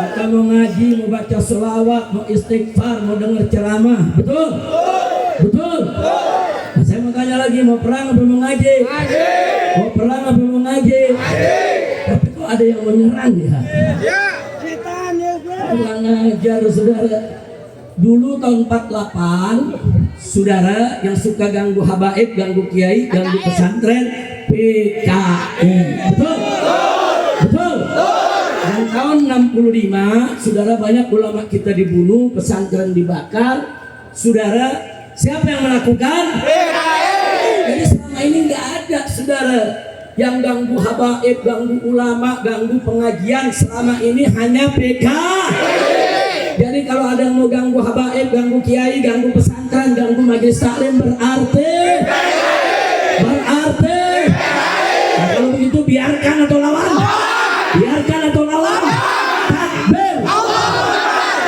Kita mau ngaji, mau baca sholawat, mau istighfar, mau dengar ceramah, betul? Betul? Nah, saya mau tanya lagi, mau perang atau mau ngaji? Mau perang atau mau ngaji? Tapi kok ada yang menyerang ya? Kurang ajar saudara. Dulu tahun 48, saudara yang suka ganggu habaib, ganggu kiai, ganggu pesantren, PKI. Betul? Betul? Dan tahun 65, saudara, banyak ulama kita dibunuh, pesantren dibakar. Saudara, siapa yang melakukan? Jadi selama ini nggak ada, saudara, yang ganggu habaib, ganggu ulama, ganggu pengajian. Selama ini hanya PKI. Jadi kalau ada yang mau ganggu habaib, ganggu kiai, ganggu pesantren, ganggu majelis taklim, berarti nah, kalau begitu biarkan atau lawan? Biarkan atau lawan? Takbir.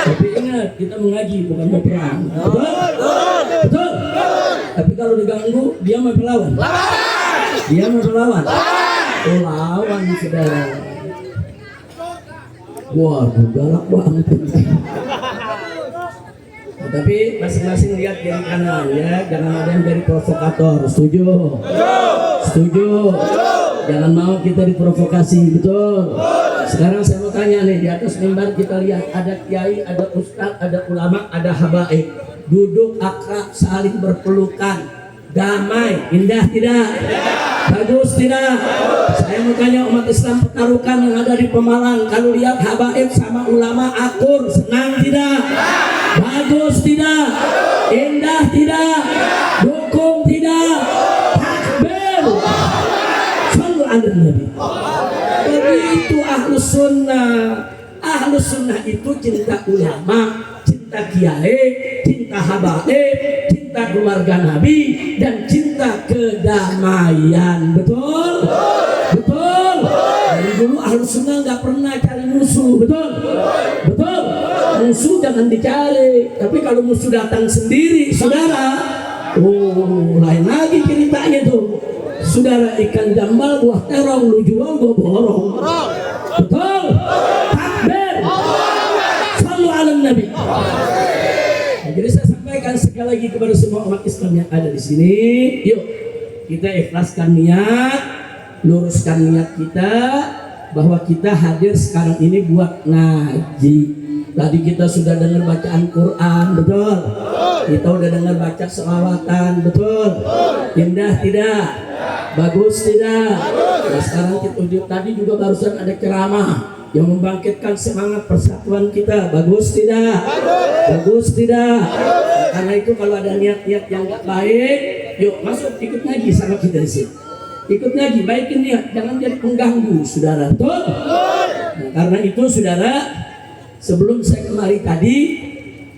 Tapi ingat, kita mengaji bukan mau perang. Betul? Betul? Tapi kalau diganggu, dia mau melawan. Dia mau melawan. Oh, lawan saudara. Waduh, galak banget. Nah, tapi masing-masing lihat kiri kanan ya, jangan ada yang jadi provokator. Setuju? Setuju? Jangan mau kita diprovokasi, betul? Sekarang saya mau tanya nih, di atas mimbar kita lihat ada kiai, ada ustadz, ada ulama, ada habaib, duduk akrab, saling berpelukan, damai, indah tidak? Bagus tidak? Saya mau tanya umat Islam pertarukan yang ada di Pemalang, kalau lihat habaib sama ulama akur, senang tidak? Bagus tidak? Indah tidak? Dukung tidak? Takbir. Sallu ala Nabi. Begitu ahlus sunnah. Ahlus sunnah itu cinta ulama, cinta kiai, cinta habaib, cinta keluarga Nabi, dan cinta kedamaian. Betul? Betul? Dari dulu ahlus sunnah nggak pernah cari musuh. Betul? Betul? Musuh jangan dicari. Tapi kalau musuh datang sendiri, saudara, oh lain lagi ceritanya tuh. Saudara, ikan jambal buah terong, lu jual gua borong. Betul? Takbir. Sallu ala Nabi. Nah, jadi saya sampaikan sekali lagi kepada semua umat Islam yang ada di sini, yuk kita ikhlaskan niat, luruskan niat kita bahwa kita hadir sekarang ini buat ngaji. Tadi kita sudah dengar bacaan Quran, betul? Kita udah dengar baca selawatan, betul? Indah tidak? Bagus tidak? Nah, sekarang kita tadi juga barusan ada ceramah yang membangkitkan semangat persatuan kita. Bagus tidak? Bagus tidak? Nah, karena itu kalau ada niat-niat yang gak baik, yuk masuk ikut ngaji sama kita di sini. Ikut ngaji, baikin niat, jangan jadi pengganggu, saudara. Betul? Nah, karena itu saudara, sebelum saya kemari tadi,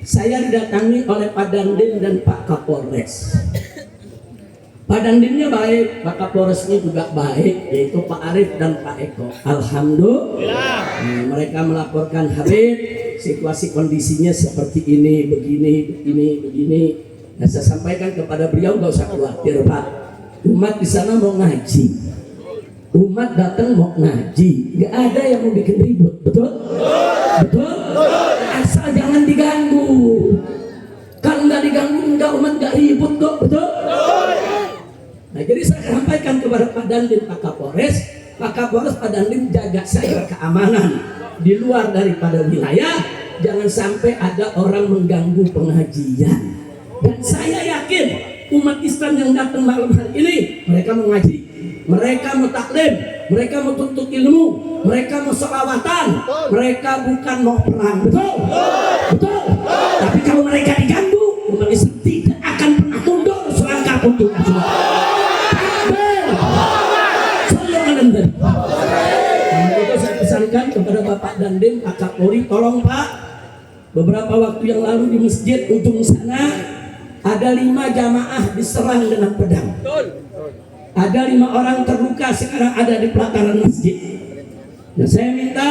saya didatangi oleh Pak Dandim dan Pak Kapolres. Pak Dandimnya baik, Pak Kapolresnya juga baik, yaitu Pak Arif dan Pak Eko. Alhamdulillah. Mereka melaporkan Habib, situasi kondisinya seperti ini, begini. Nah, saya sampaikan kepada beliau, gak usah khawatir Pak. Umat di sana mau ngaji. Umat datang mau ngaji, gak ada yang mau bikin ribut, betul? Betul? Asal jangan diganggu. Kalau nggak diganggu, enggak umat nggak ribut kok, betul? Nah, jadi saya sampaikan kepada Pak Dandim, Pak Kapolres, Pak Dandim jaga saya keamanan di luar daripada wilayah, jangan sampai ada orang mengganggu pengajian. Dan saya yakin umat Islam yang datang malam hari ini, mereka mau ngaji, mereka mau taklim, mereka mau tuntut ilmu, mereka mau sholawatan, mereka bukan mau perang, betul? Betul? Tapi kalau mereka diganggu, umat Islam tidak akan pernah mundur selangkah pun. Saya pesankan kepada Bapak Dandim, Pak Kapolri, tolong Pak, beberapa waktu yang lalu di masjid ujung sana ada 5 jamaah diserang dengan pedang. Ada 5 orang terluka, sekarang ada di pelataran masjid. Dan saya minta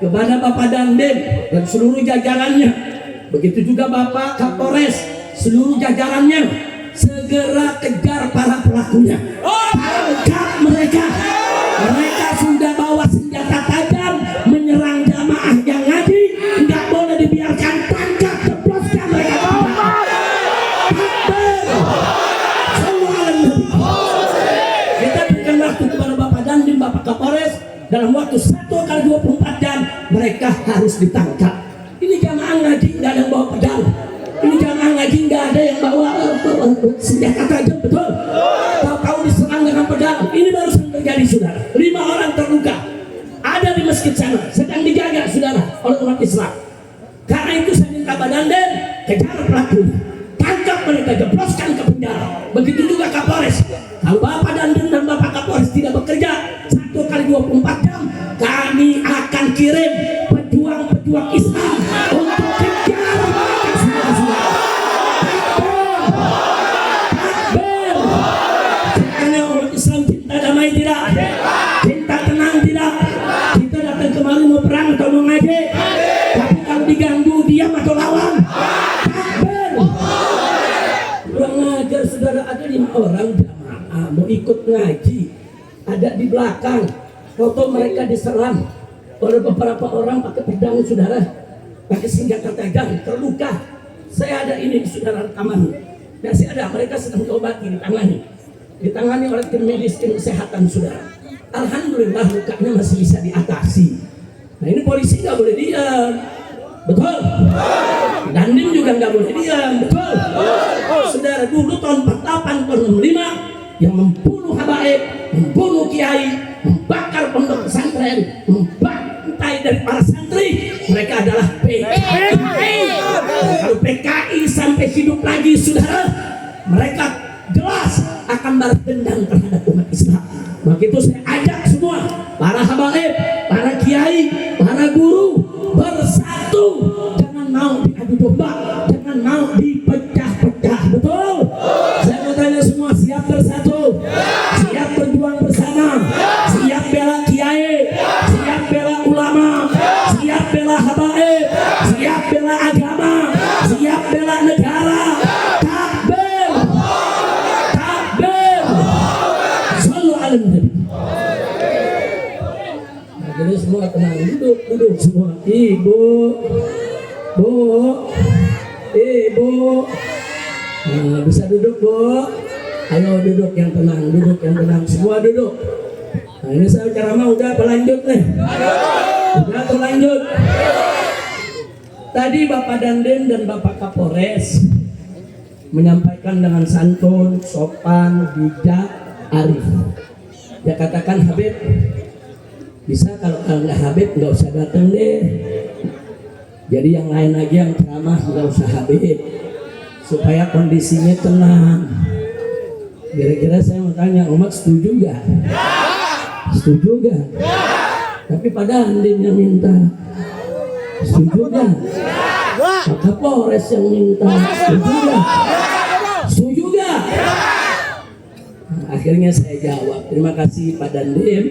kepada Bapak Dandim dan seluruh jajarannya, begitu juga Bapak Kapolres, seluruh jajarannya, segera kejar para pelakunya. Tangkap mereka. Mereka sudah bawa senjata tajam menyerang 24 jam mereka harus ditangkap. Ini jamaah ngaji nggak ada yang bawa pedang, ini jamaah ngaji nggak ada yang bawa senjata tajam, betul? Tahu-tahu diserang dengan pedang. Ini baru terjadi, saudara. 5 orang terluka ada di masjid sana, sedang dijaga, saudara, oleh umat Islam. Karena itu saya minta Badan Den kejar pelakunya, tangkap mereka, jebloskan ke penjara. Begitu juga Kapolres. Kalau Bapak Dandim dan Bapak Kapolres tidak bekerja 1 kali 24 jam, kami akan kirim pejuang-pejuang Islam untuk kejar mereka semua. Takbir. Karena umat Islam cinta damai tidak? Cinta tenang tidak? Kita datang kemari mau perang atau mau ngaji? Tapi kalau diganggu diam atau lawan? Takbir. Kurang ajar, saudara. Ada 5 orang jamaah mau ikut ngaji, ada di belakang. Foto mereka diserang oleh beberapa orang pakai pedang, saudara, pakai senjata tajam, terluka. Saya ada ini, saudara, rekaman. Masih ada, mereka sedang diobati, ditangani oleh tim medis, tim kesehatan, saudara. Alhamdulillah lukanya masih bisa diatasi. Nah, ini polisi nggak boleh diam, betul? Dandim juga nggak boleh diam, betul? Saudara, dulu tahun 48, tahun 65 yang membunuh habaib, membunuh kiai, membakar pondok pesantren, membantai dari para santri, mereka adalah PKI. Kalau PKI sampai hidup lagi, saudara, mereka jelas akan balas dendam terhadap umat Islam. Maka itu saya ajak semua, para habaib, para kiai, para guru, bersatu. Jangan mau diadu domba, jangan mau dipecah-pecah, betul? Saya mau tanya semua, siap bersatu? Siap berjuang bersama? Siap bela kiai? Siap bela ulama? Siap bela habaib? Siap bela agama? Siap bela negara? Takbir! Takbir! Sallu ala nabi. Nah, jadi semua tenang, duduk semua. Ibu, nah, bisa duduk, Bu. Ayo duduk yang tenang, semua duduk. Nah, ini saya ceramah udah berlanjut nih. Udah berlanjut. Tadi Bapak Dandim dan Bapak Kapolres menyampaikan dengan santun, sopan, bijak, arif. Dia katakan, Habib, bisa kalau nggak Habib nggak usah datang deh. Jadi yang lain lagi yang ceramah nggak usah Habib, supaya kondisinya tenang. Kira-kira saya mau tanya, umat setuju gak? Setuju gak? Tapi pada Dandim yang minta. Setuju gak? Pak Kapolres yang minta. Setuju gak? Setuju gak? Nah, akhirnya saya jawab, terima kasih Pak Dandim,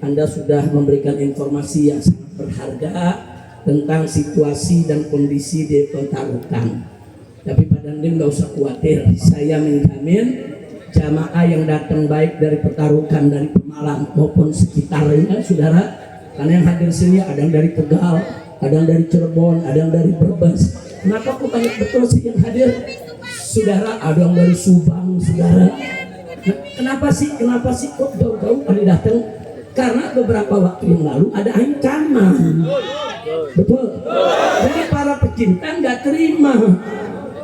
Anda sudah memberikan informasi yang sangat berharga tentang situasi dan kondisi di Petarukan. Tapi Pak Dandim gak usah khawatir, saya menjamin jamaah yang datang baik dari Petarukan, dari Pemalang maupun sekitarnya, saudara, karena yang hadir sini ada yang dari Tegal, ada yang dari Cirebon, ada yang dari Brebes. Kenapa kok banyak betul sih yang hadir, saudara? Ada yang dari Subang, saudara. Nah, kenapa sih kok jauh-jauh pada datang? Karena beberapa waktu yang lalu ada ancaman, betul? Jadi para pecinta nggak terima.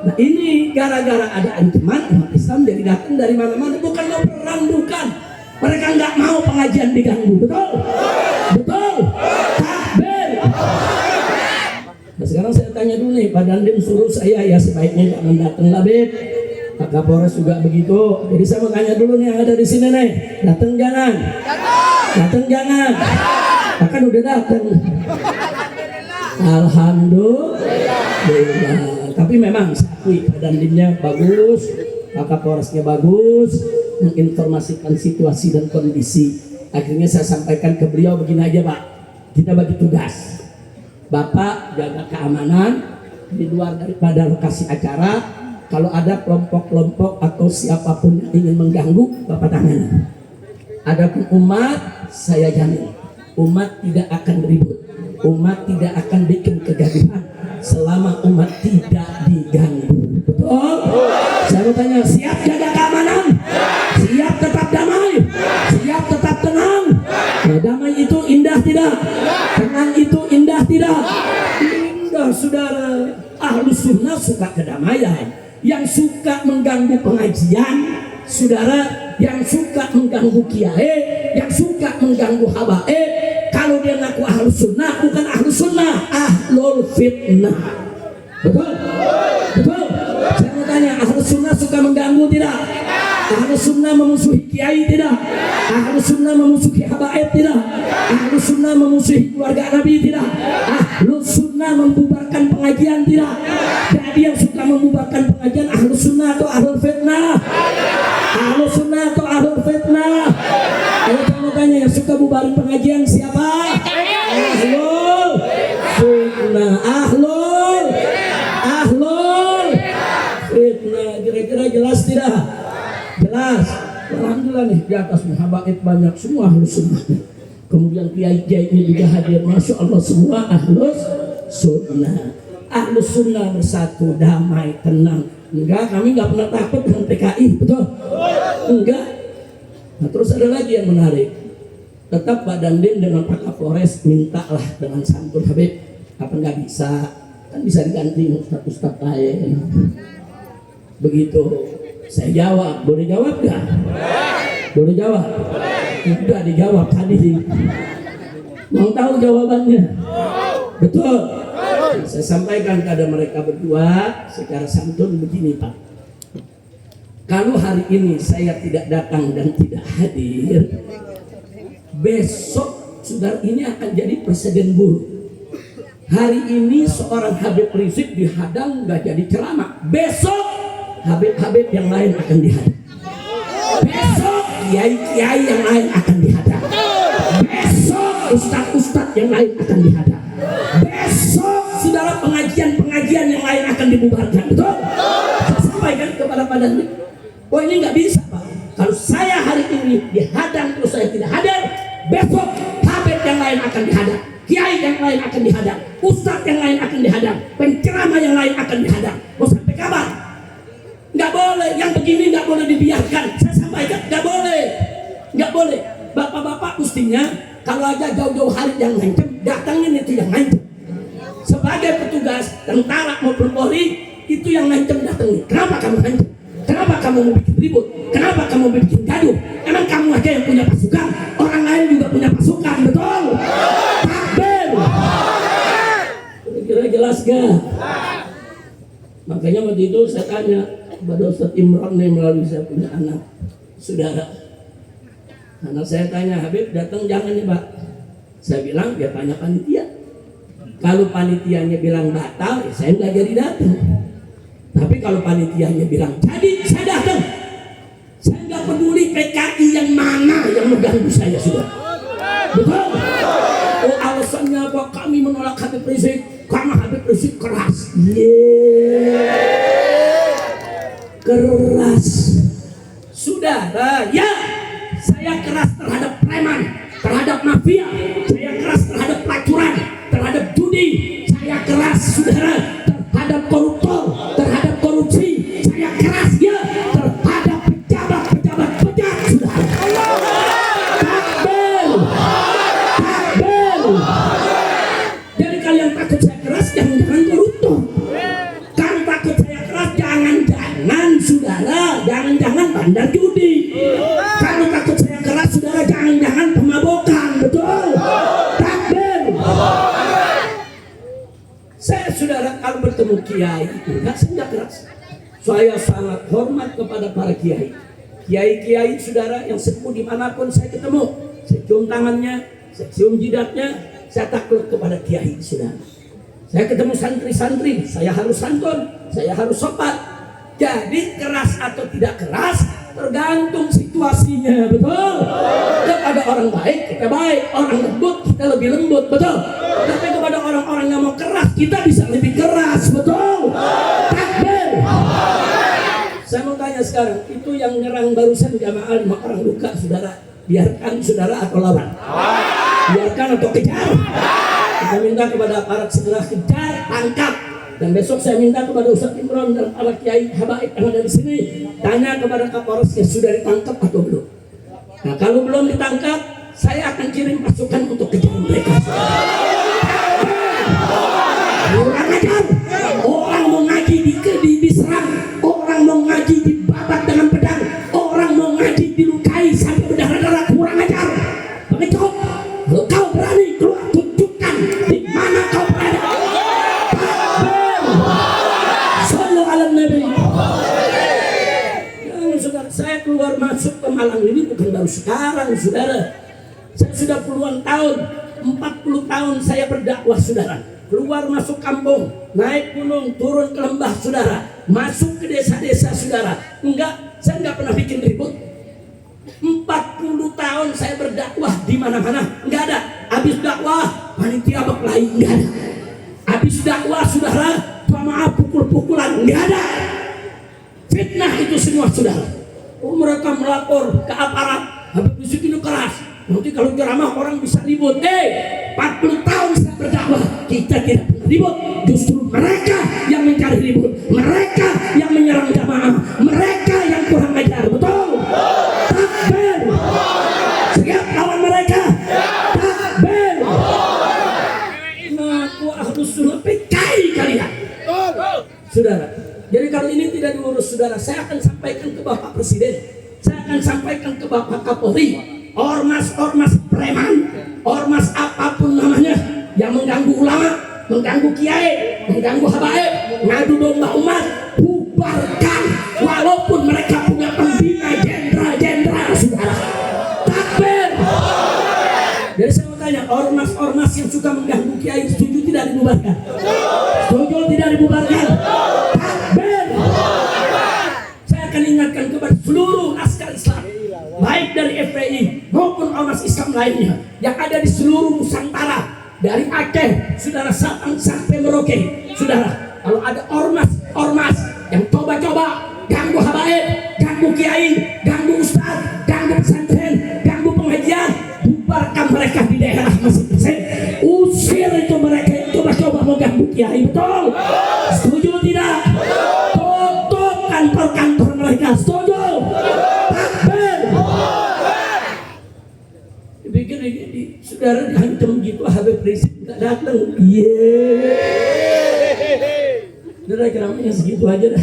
Nah, ini gara-gara ada ancaman, umat Islam jadi datang dari mana-mana. Bukan mau perang, bukan. Mereka nggak mau pengajian diganggu, betul? Betul? Takbir! Nah, sekarang saya tanya dulu nih, Pak Dandim suruh saya ya sebaiknya jangan datang lah, Beb. Pak Kapolres juga begitu. Jadi saya mau tanya dulu nih yang ada di sini nih, datang jangan? Datang jangan? Bahkan udah datang. Alhamdulillah. Tapi memang akui Pak Dandimnya bagus, Pak Kapolresnya bagus, menginformasikan situasi dan kondisi. Akhirnya saya sampaikan ke beliau, begini aja Pak, kita bagi tugas. Bapak jaga keamanan di luar daripada lokasi acara. Kalau ada kelompok-kelompok atau siapapun yang ingin mengganggu, Bapak tangani. Adapun umat, saya jamin umat tidak akan ribut, umat tidak akan bikin kegaduhan selama umat tidak diganggu. Betul? Saya mau tanya, siap jaga keamanan? Siap tetap damai? Siap tetap tenang? Damai itu indah tidak? Tenang itu indah tidak? Indah, saudara. Ahlus sunnah suka kedamaian. Yang suka mengganggu pengajian, saudara, yang suka mengganggu kiai, yang suka mengganggu habaib, kalau dia ngaku ahlus sunnah, bukan ahlus sunnah, ahlul fitnah. Betul? Betul? Saya mau tanya, ahlus sunnah suka mengganggu tidak? Ahlus sunnah memusuhi kiai tidak? Ahlus sunnah memusuhi habaib tidak? Ahlus sunnah memusuhi keluarga Nabi tidak? Ahlus sunnah membubarkan pengajian tidak? Jadi yang suka membubarkan pengajian ahlus sunnah atau ahlul fitnah? Ahlus sunnah atau ahlul fitnah? Ayo kamu tanya, yang suka bubarin pengajian siapa? Ahlul fitnah. Ahlul fitnah. Kira-kira jelas tidak? Jelas. Alhamdulillah nih, di atas habaib banyak semua ahlus sunnah. Kemudian kiai-kiainya juga hadir, masya Allah, semua ahlus sunnah. Ahlus sunnah bersatu, damai, tenang. Enggak, kami enggak pernah takut dengan PKI, betul? Enggak. Nah, terus ada lagi yang menarik. Tetap Pak Dandim dengan Pak Kapolres mintalah dengan santun, Habib, apa enggak bisa? Kan bisa diganti ustaz-ustaz lain. Begitu. Saya jawab, boleh jawab enggak? Boleh jawab? Udah dijawab tadi sih. Mau tahu jawabannya? Betul. Saya sampaikan kepada mereka berdua secara santun begini, Pak. Kalau hari ini saya tidak datang dan tidak hadir, besok saudara ini akan jadi presiden buruk. Hari ini seorang Habib Rizik dihadang nggak jadi ceramah. Besok Habib-habib yang lain akan dihadang. Besok kiai-kiai yang lain akan dihadang. Besok ustaz-ustaz yang lain akan dihadang. Besok saudara pengajian-pengajian yang lain akan dibubarkan. Betul? Saya sampaikan kepada Pak Dandim, oh ini nggak bisa, Pak. Kalau saya hari ini dihadang terus saya tidak hadir, besok habib yang lain akan dihadang, kiai yang lain akan dihadang, ustaz yang lain akan dihadang, penceramah yang lain akan dihadang. Mau sampai kapan? Nggak boleh, yang begini nggak boleh dibiarkan. Saya sampaikan, nggak boleh, nggak boleh. Bapak-bapak mestinya kalau aja jauh-jauh hari yang ngancem, datangin itu yang ngancem. Sebagai petugas tentara maupun Polri, itu yang ngancem datangin. Kenapa kamu ngancem? Kenapa kamu mau bikin ribut? Kenapa kamu mau bikin gaduh? Emang kamu aja yang punya pasukan? Orang lain juga punya pasukan, betul? Takbir. Kira-kira jelas gak? Makanya waktu itu saya tanya kepada Ustaz Imran nih, melalui saya punya anak saudara. Anak saya tanya, Habib datang jangan nih Pak. Saya bilang ya tanya panitia. Kalau panitianya bilang batal, ya saya nggak jadi datang. Tapi kalau panitianya bilang jadi, saya datang. Saya nggak peduli PKI yang mana yang mengganggu saya sudah. Betul? Oh alasannya apa? Kami menolak Habib Rizik karena Habib Rizik keras. Keras. Saudara, ya saya keras terhadap preman, terhadap mafia, saya keras terhadap pelacuran, terhadap judi, saya keras saudara terhadap koruptor, terhadap korupsi, saya keras ya terhadap pejabat-pejabat bejat saudara. Takbir, takbir. Jadi kalian takut saya keras, jangan-jangan koruptor. Kan takut saya keras, jangan-jangan saudara, jangan-jangan bandar judi. Kalau takut saya keras saudara, jangan-jangan pemabokan, betul? Takbir. Saya saudara kalau bertemu kiai enggak, saya enggak keras. Saya sangat hormat kepada para kiai. Kiai-kiai saudara yang sepuh dimanapun saya ketemu, saya cium tangannya, saya cium jidatnya, saya takluk kepada kiai saudara. Saya ketemu santri-santri, saya harus santun, saya harus sopan. Jadi keras atau tidak keras tergantung situasinya, betul? Kepada orang baik kita baik, orang lembut kita lebih lembut, betul? Tapi kepada orang-orang yang mau keras kita bisa lebih keras, betul? Takbir. Saya mau tanya sekarang, itu yang nyerang barusan jamaah 5 orang luka, saudara, biarkan saudara atau lawan? Biarkan atau kejar? Kita minta kepada aparat segera kejar, tangkap. Dan besok saya minta kepada Ustaz Imran dan para kiai habaib yang ada di sini, tanya kepada Kapolres yang sudah ditangkap atau belum. Nah kalau belum ditangkap, saya akan kirim pasukan untuk kejar mereka. Kurang ajar. Orang mau ngaji diserang, orang mau ngaji dibabat dengan pedang, orang mau ngaji dilukai sampai berdarah-darah. Kurang ajar. Begitu. Kalau kau berani keluar, tunjukkan di mana kau berada. Sallu ala Nabi. Saudara, saya keluar masuk ke Malang ini bukan baru sekarang, saudara. Saya sudah puluhan tahun, 40 tahun saya berdakwah, saudara. Keluar masuk kampung, naik gunung, turun ke lembah, saudara. Masuk ke desa-desa, saudara. Saya enggak pernah bikin ribut. 40 tahun saya berdakwah di mana-mana, enggak ada. Habis dakwah, panitia berkelahi, enggak ada. Habis dakwah, saudara, maaf pukul-pukulan, enggak ada. Fitnah itu semua, saudara. Mereka melapor ke aparat, habis bisik ini keras. Nanti kalau ceramah orang bisa ribut. 40 tahun saya berdakwah, kita tidak pernah ribut. Justru mereka yang mencari ribut, mereka yang menyerang jamaah, mereka yang kurang ajar. Betul? Takbir. Siap lawan mereka? Takbir. Aku harus suruh PKI kalian, saudara. Jadi kalau ini tidak diurus, saudara, saya akan sampaikan ke Bapak Presiden, saya akan sampaikan ke Bapak Kapolri. Ormas-ormas preman, ormas apapun namanya yang mengganggu ulama, mengganggu kiai, mengganggu habaib, ngadu domba umat, bubarkan. Walaupun mereka punya pembina jenderal-jenderal, saudara. Takbir. Jadi saya mau tanya, ormas-ormas yang suka mengganggu kiai setuju tidak dibubarkan? Setuju tidak dibubarkan? Takbir. Saya akan ingatkan kepada seluruh laskar Islam, baik dari FPI maupun ormas Islam lainnya yang ada di seluruh Nusantara, dari Aceh, saudara, Sabang sampai Merauke, saudara. Kalau ada ormas yang coba-coba ganggu habaib, ganggu kiai, ganggu ustaz, ganggu pesantren, ganggu pengajian, bubarkan mereka di daerah masing-masing. Usir itu mereka yang coba-coba mau ganggu kiai. Betul? Setuju tidak? Tutup kantor-kantor mereka. Setuju? Pikir ini saudara dihancam gitu, Habib Rizik nggak datang. Saudara, keramanya segitu aja dah.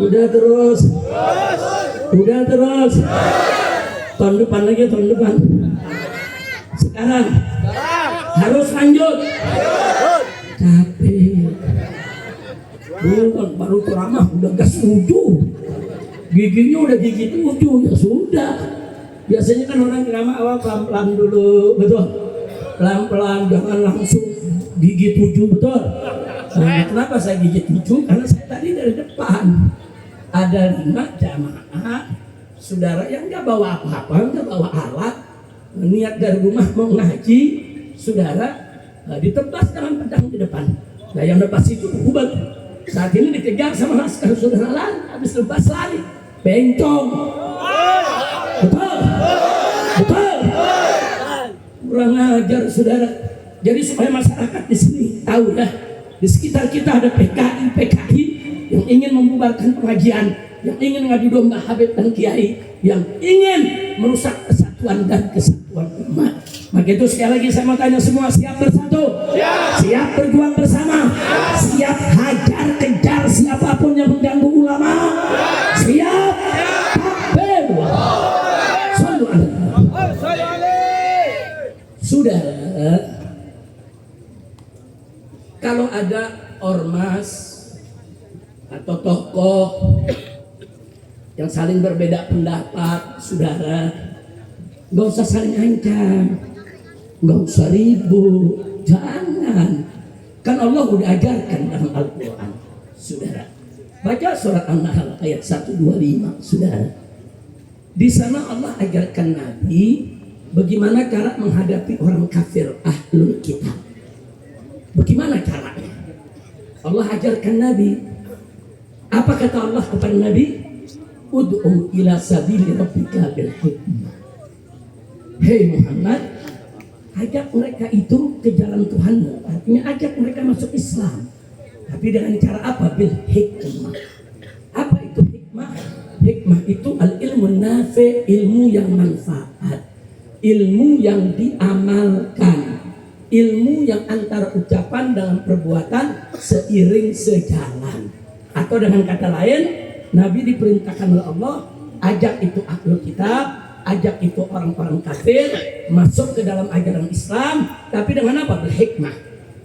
Udah terus. Tahun depan lagi, tahun depan. Sekarang harus lanjut. Capek. Bukan baru ceramah udah gas 7. Giginya udah gigi 7, ya sudah. Biasanya kan orang ceramah awal pelan-pelan dulu, betul? Pelan-pelan, jangan langsung gigi 7, betul? Nah, kenapa saya gigi 7? Karena saya tadi dari depan ada 5 jamaah saudara yang nggak bawa apa-apa, nggak bawa alat, niat dari rumah mau ngaji, saudara, ditebas dengan pedang di depan. Nah, yang lepas itu bubar. Saat ini dikejar sama laskar, saudara, habis lepas lari, bencong. Betul. Kurang ajar, saudara. Jadi supaya masyarakat di sini tahu ya, di sekitar kita ada PKI yang ingin membubarkan pengajian, yang ingin ngadu domba habib dan kiai, yang ingin merusak kesatuan dan kesatuan umat. Maka itu sekali lagi saya mau tanya semua, siap bersatu? Siap berjuang bersama? Siap hajar kejar siapapun yang mengganggu ulama? Siap? Takbir. Sudah, kalau ada ormas atau tokoh yang saling berbeda pendapat, saudara, nggak usah saling ancam, nggak usah ribut, jangan. Kan Allah udah ajarkan dalam Al-Quran, saudara. Baca surat An-Nahl ayat 125, saudara. Di sana Allah ajarkan Nabi bagaimana cara menghadapi orang kafir ahlul kitab. Bagaimana caranya? Allah ajarkan Nabi. Apa kata Allah kepada Nabi? Ud'u ila sabili rabbika bil hikmah. Hei Muhammad, ajak mereka itu ke jalan Tuhanmu. Artinya ajak mereka masuk Islam. Tapi dengan cara apa? Bil hikmah. Apa itu hikmah? Hikmah itu al-ilmu nafi, ilmu yang manfaat. ilmu yang diamalkan, ilmu yang antara ucapan dengan perbuatan seiring sejalan. Atau dengan kata lain, Nabi diperintahkan oleh Allah, ajak itu ahlul kitab, ajak itu orang-orang kafir masuk ke dalam ajaran Islam, tapi dengan apa? Berhikmah,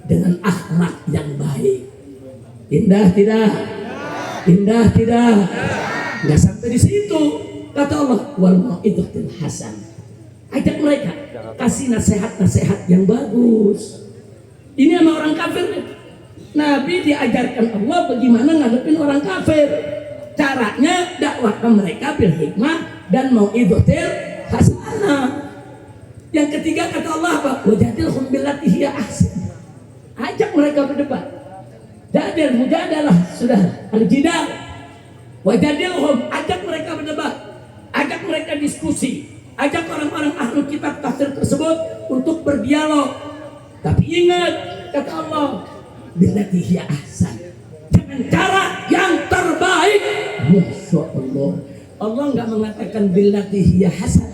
dengan akhlak yang baik. Indah tidak? Indah tidak? Nggak sampai di situ. Kata Allah, wal mau'izatil hasan. Ajak mereka, kasih nasihat-nasihat yang bagus. Ini sama orang kafir. Nabi diajarkan Allah bagaimana ngadepin orang kafir. Caranya dakwahkan mereka bil hikmah dan mau'izatil hasanah. Yang ketiga kata Allah apa? Wajadilhum billati hiya ahsan. Ajak mereka berdebat. Jadil, mujadalah, sudah al-jidal. Wajadilhum, ajak mereka berdebat. Ajak mereka diskusi. Ajak orang-orang ahli kitab kafir tersebut untuk berdialog. Tapi ingat kata Allah, billati hiya ahsan, dengan cara yang terbaik. Masya Allah. Allah nggak mengatakan billati hiya hasan,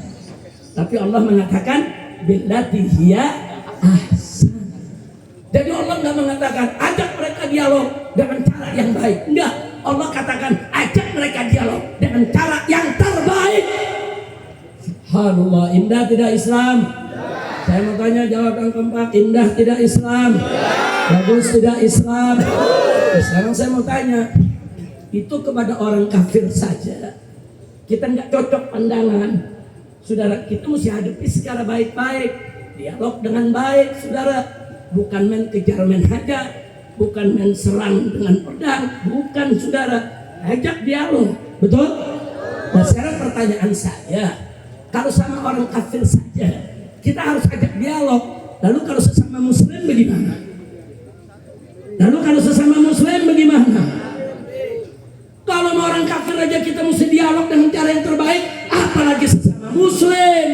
tapi Allah mengatakan billati hiya ahsan. Jadi Allah nggak mengatakan ajak mereka dialog dengan cara yang baik. Enggak, Allah katakan ajak mereka dialog dengan cara yang terbaik. Subhanallah, indah tidak Islam? Saya mau tanya, jawab yang keempat, indah tidak Islam? Bagus tidak Islam? Sekarang saya mau tanya, itu kepada orang kafir saja kita nggak cocok pandangan, saudara. Kita mesti hadapi secara baik-baik, dialog dengan baik, saudara. Bukan main kejar, main hajar, bukan main serang dengan pedang, bukan, saudara. Ajak dialog, betul? Nah sekarang pertanyaan saya, kalau sama orang kafir saja kita harus ajak dialog, lalu kalau sesama muslim bagaimana? Lalu kalau sesama muslim bagaimana? Kalau sama orang kafir aja kita mesti dialog dengan cara yang terbaik, apalagi sesama muslim.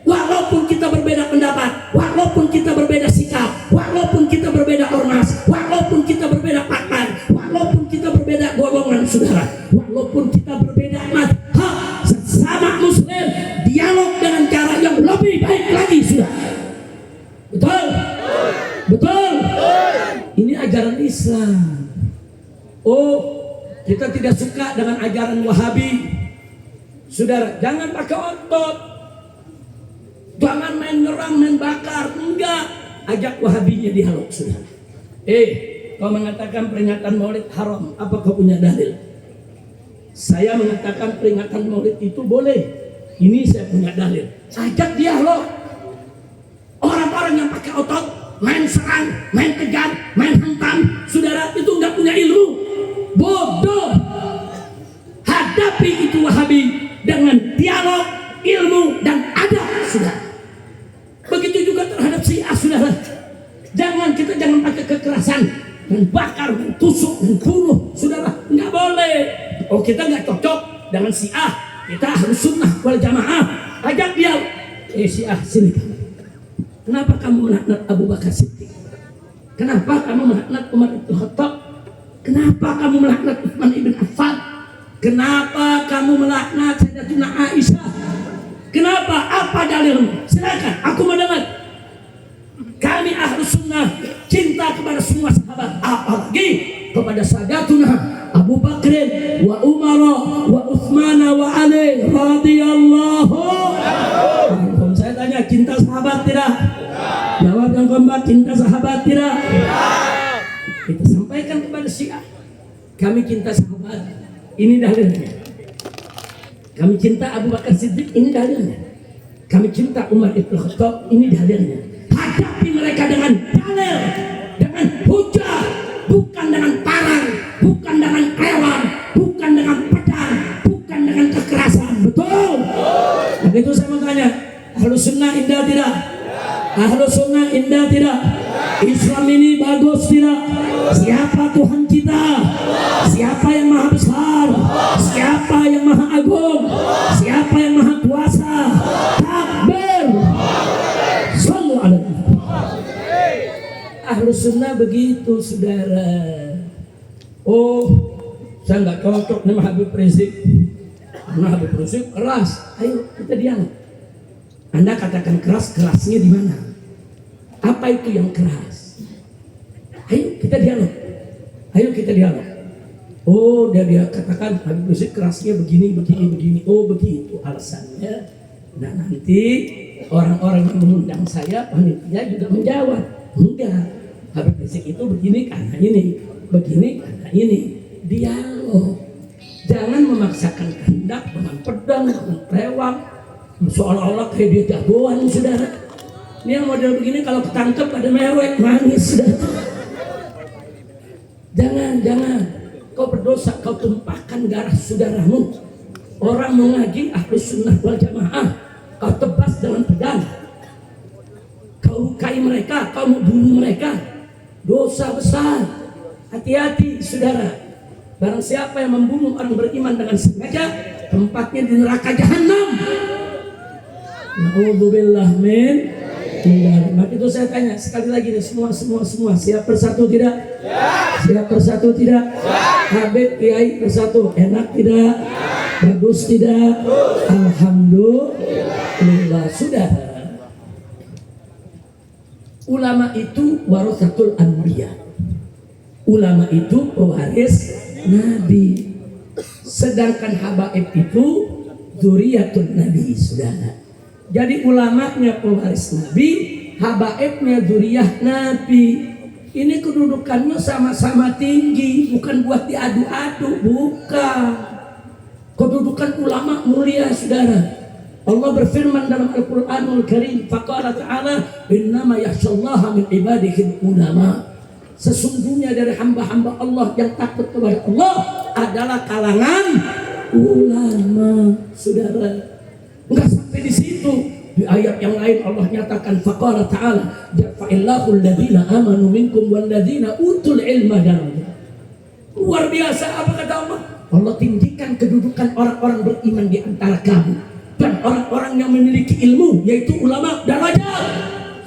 Walaupun kita berbeda pendapat, walaupun kita berbeda sikap, walaupun kita berbeda ormas, walaupun kita berbeda pakar, walaupun kita berbeda golongan, saudara, walaupun kita berbeda mazhab, sesama muslim dialog dengan cara yang lebih baik lagi, saudara. Betul? Betul? Ini ajaran Islam. Oh, kita tidak suka dengan ajaran Wahabi. Saudara, jangan pakai otot. Jangan main nyerang, main bakar. Enggak. Ajak Wahabinya dialog, saudara. Kau mengatakan peringatan Maulid haram. Apa kau punya dalil? Saya mengatakan peringatan Maulid itu boleh. Ini saya punya dalil. Ajak dialog. Orang-orang yang pakai otot, main serang, main kejar, main hantam, saudara, itu enggak punya ilmu. Bodoh. Hadapi itu Wahabi dengan dialog, ilmu, dan adab, saudara. Begitu juga terhadap Syiah, saudara. Jangan pakai kekerasan, membakar, mentusuk, membunuh, saudara. Nggak boleh. Oh, kita nggak cocok dengan Syiah. Kita harus sunnah wal jamaah. Ajak dia. Syiah, sini kamu. Kenapa kamu melaknat Abu Bakar Siddiq? Kenapa kamu melaknat Umar bin Khattab? Kenapa kamu melaknat Utsman ibn Affan? Kenapa kamu melaknat Sayyidatuna Aisyah? Kenapa? Apa dalilmu? Silakan, aku mendengar. Kami Ahlus Sunnah cinta kepada semua sahabat, apalagi kepada Sayyidatuna Abu Bakr wa Umar wa Utsman wa Ali radhiyallahu anhum. Saya tanya, cinta sahabat tidak? Jawab yang keempat, cinta sahabat tidak? Kita sampaikan kepada Syiah, kami cinta sahabat, ini dalilnya. Kami cinta Abu Bakar Siddiq, ini dalilnya. Kami cinta Umar ibn Khattab, ini dalilnya. Hadapi mereka dengan dalil, dengan hujah, bukan dengan parang, bukan dengan hewan, bukan dengan pedang, bukan dengan kekerasan. Betul? Begitu saya mau tanya, Ahlus Sunnah indah tidak? Ahlus Sunnah indah tidak? Islam ini bagus tidak? Siapa Tuhan kita? Siapa yang maha besar? Siapa yang maha agung? Siapa yang maha kuasa? Takbir! Sallu alaihi. Ahlus Sunnah begitu, saudara. Oh, saya nggak cocok dengan Habib Rizik. Karena Habib Rizik keras. Ayo kita dialog. Anda katakan keras, kerasnya di mana? Apa itu yang keras? Ayo kita dialog. Ayo kita dialog. Oh, dia katakan Habib Rizik kerasnya begini. Oh, begitu alasannya. Nah, nanti orang-orang yang mengundang saya, panitia juga menjawab. Enggak, Habib Rizik itu begini karena ini, begini karena ini. Dialog. Jangan memaksakan kehendak dengan pedang, dengan rewang, seolah-olah kayak dia jagoan, saudara. Ini yang model begini kalau ketangkep ada mewek, manis, saudara. Jangan. Kau berdosa, kau tumpahkan darah saudaramu. Orang mengaji Ahlus Sunnah wal Jamaah, kau tebas dengan pedang. Kau lukai mereka, kau membunuh mereka. Dosa besar. Hati-hati, saudara. Barang siapa yang membunuh orang beriman dengan sengaja, tempatnya di neraka jahanam. Na'udzubillah min. Maka itu saya tanya sekali lagi nih, semua siap bersatu tidak? Siap bersatu tidak? Habib Kiai bersatu, enak tidak? Bagus tidak? Alhamdulillah. Sudah. Ulama itu warasatul anbiya. Ulama itu pewaris Nabi. Sedangkan habaib itu dzurriyyatun Nabi, saudara. Jadi ulamanya pewaris Nabi, habaibnya dzurriyyah Nabi. Ini kedudukannya sama-sama tinggi, bukan buat diadu-adu, bukan. Kedudukan ulama mulia, saudara. Allah berfirman dalam Al-Qur'anul Karim, faqala ta'ala, innama yakhshallaha min ibadihi ulama. Sesungguhnya dari hamba-hamba Allah yang takut kepada Allah adalah kalangan ulama, saudara. Enggak sampai di situ. Di ayat yang lain Allah nyatakan faqala ta'ala yarfa'illahu alladhina amanu minkum walladhina utul ilma darajat. Luar biasa, apa kata Allah? Allah tinggikan kedudukan orang-orang beriman di antara kamu dan orang-orang yang memiliki ilmu, yaitu ulama, darajat.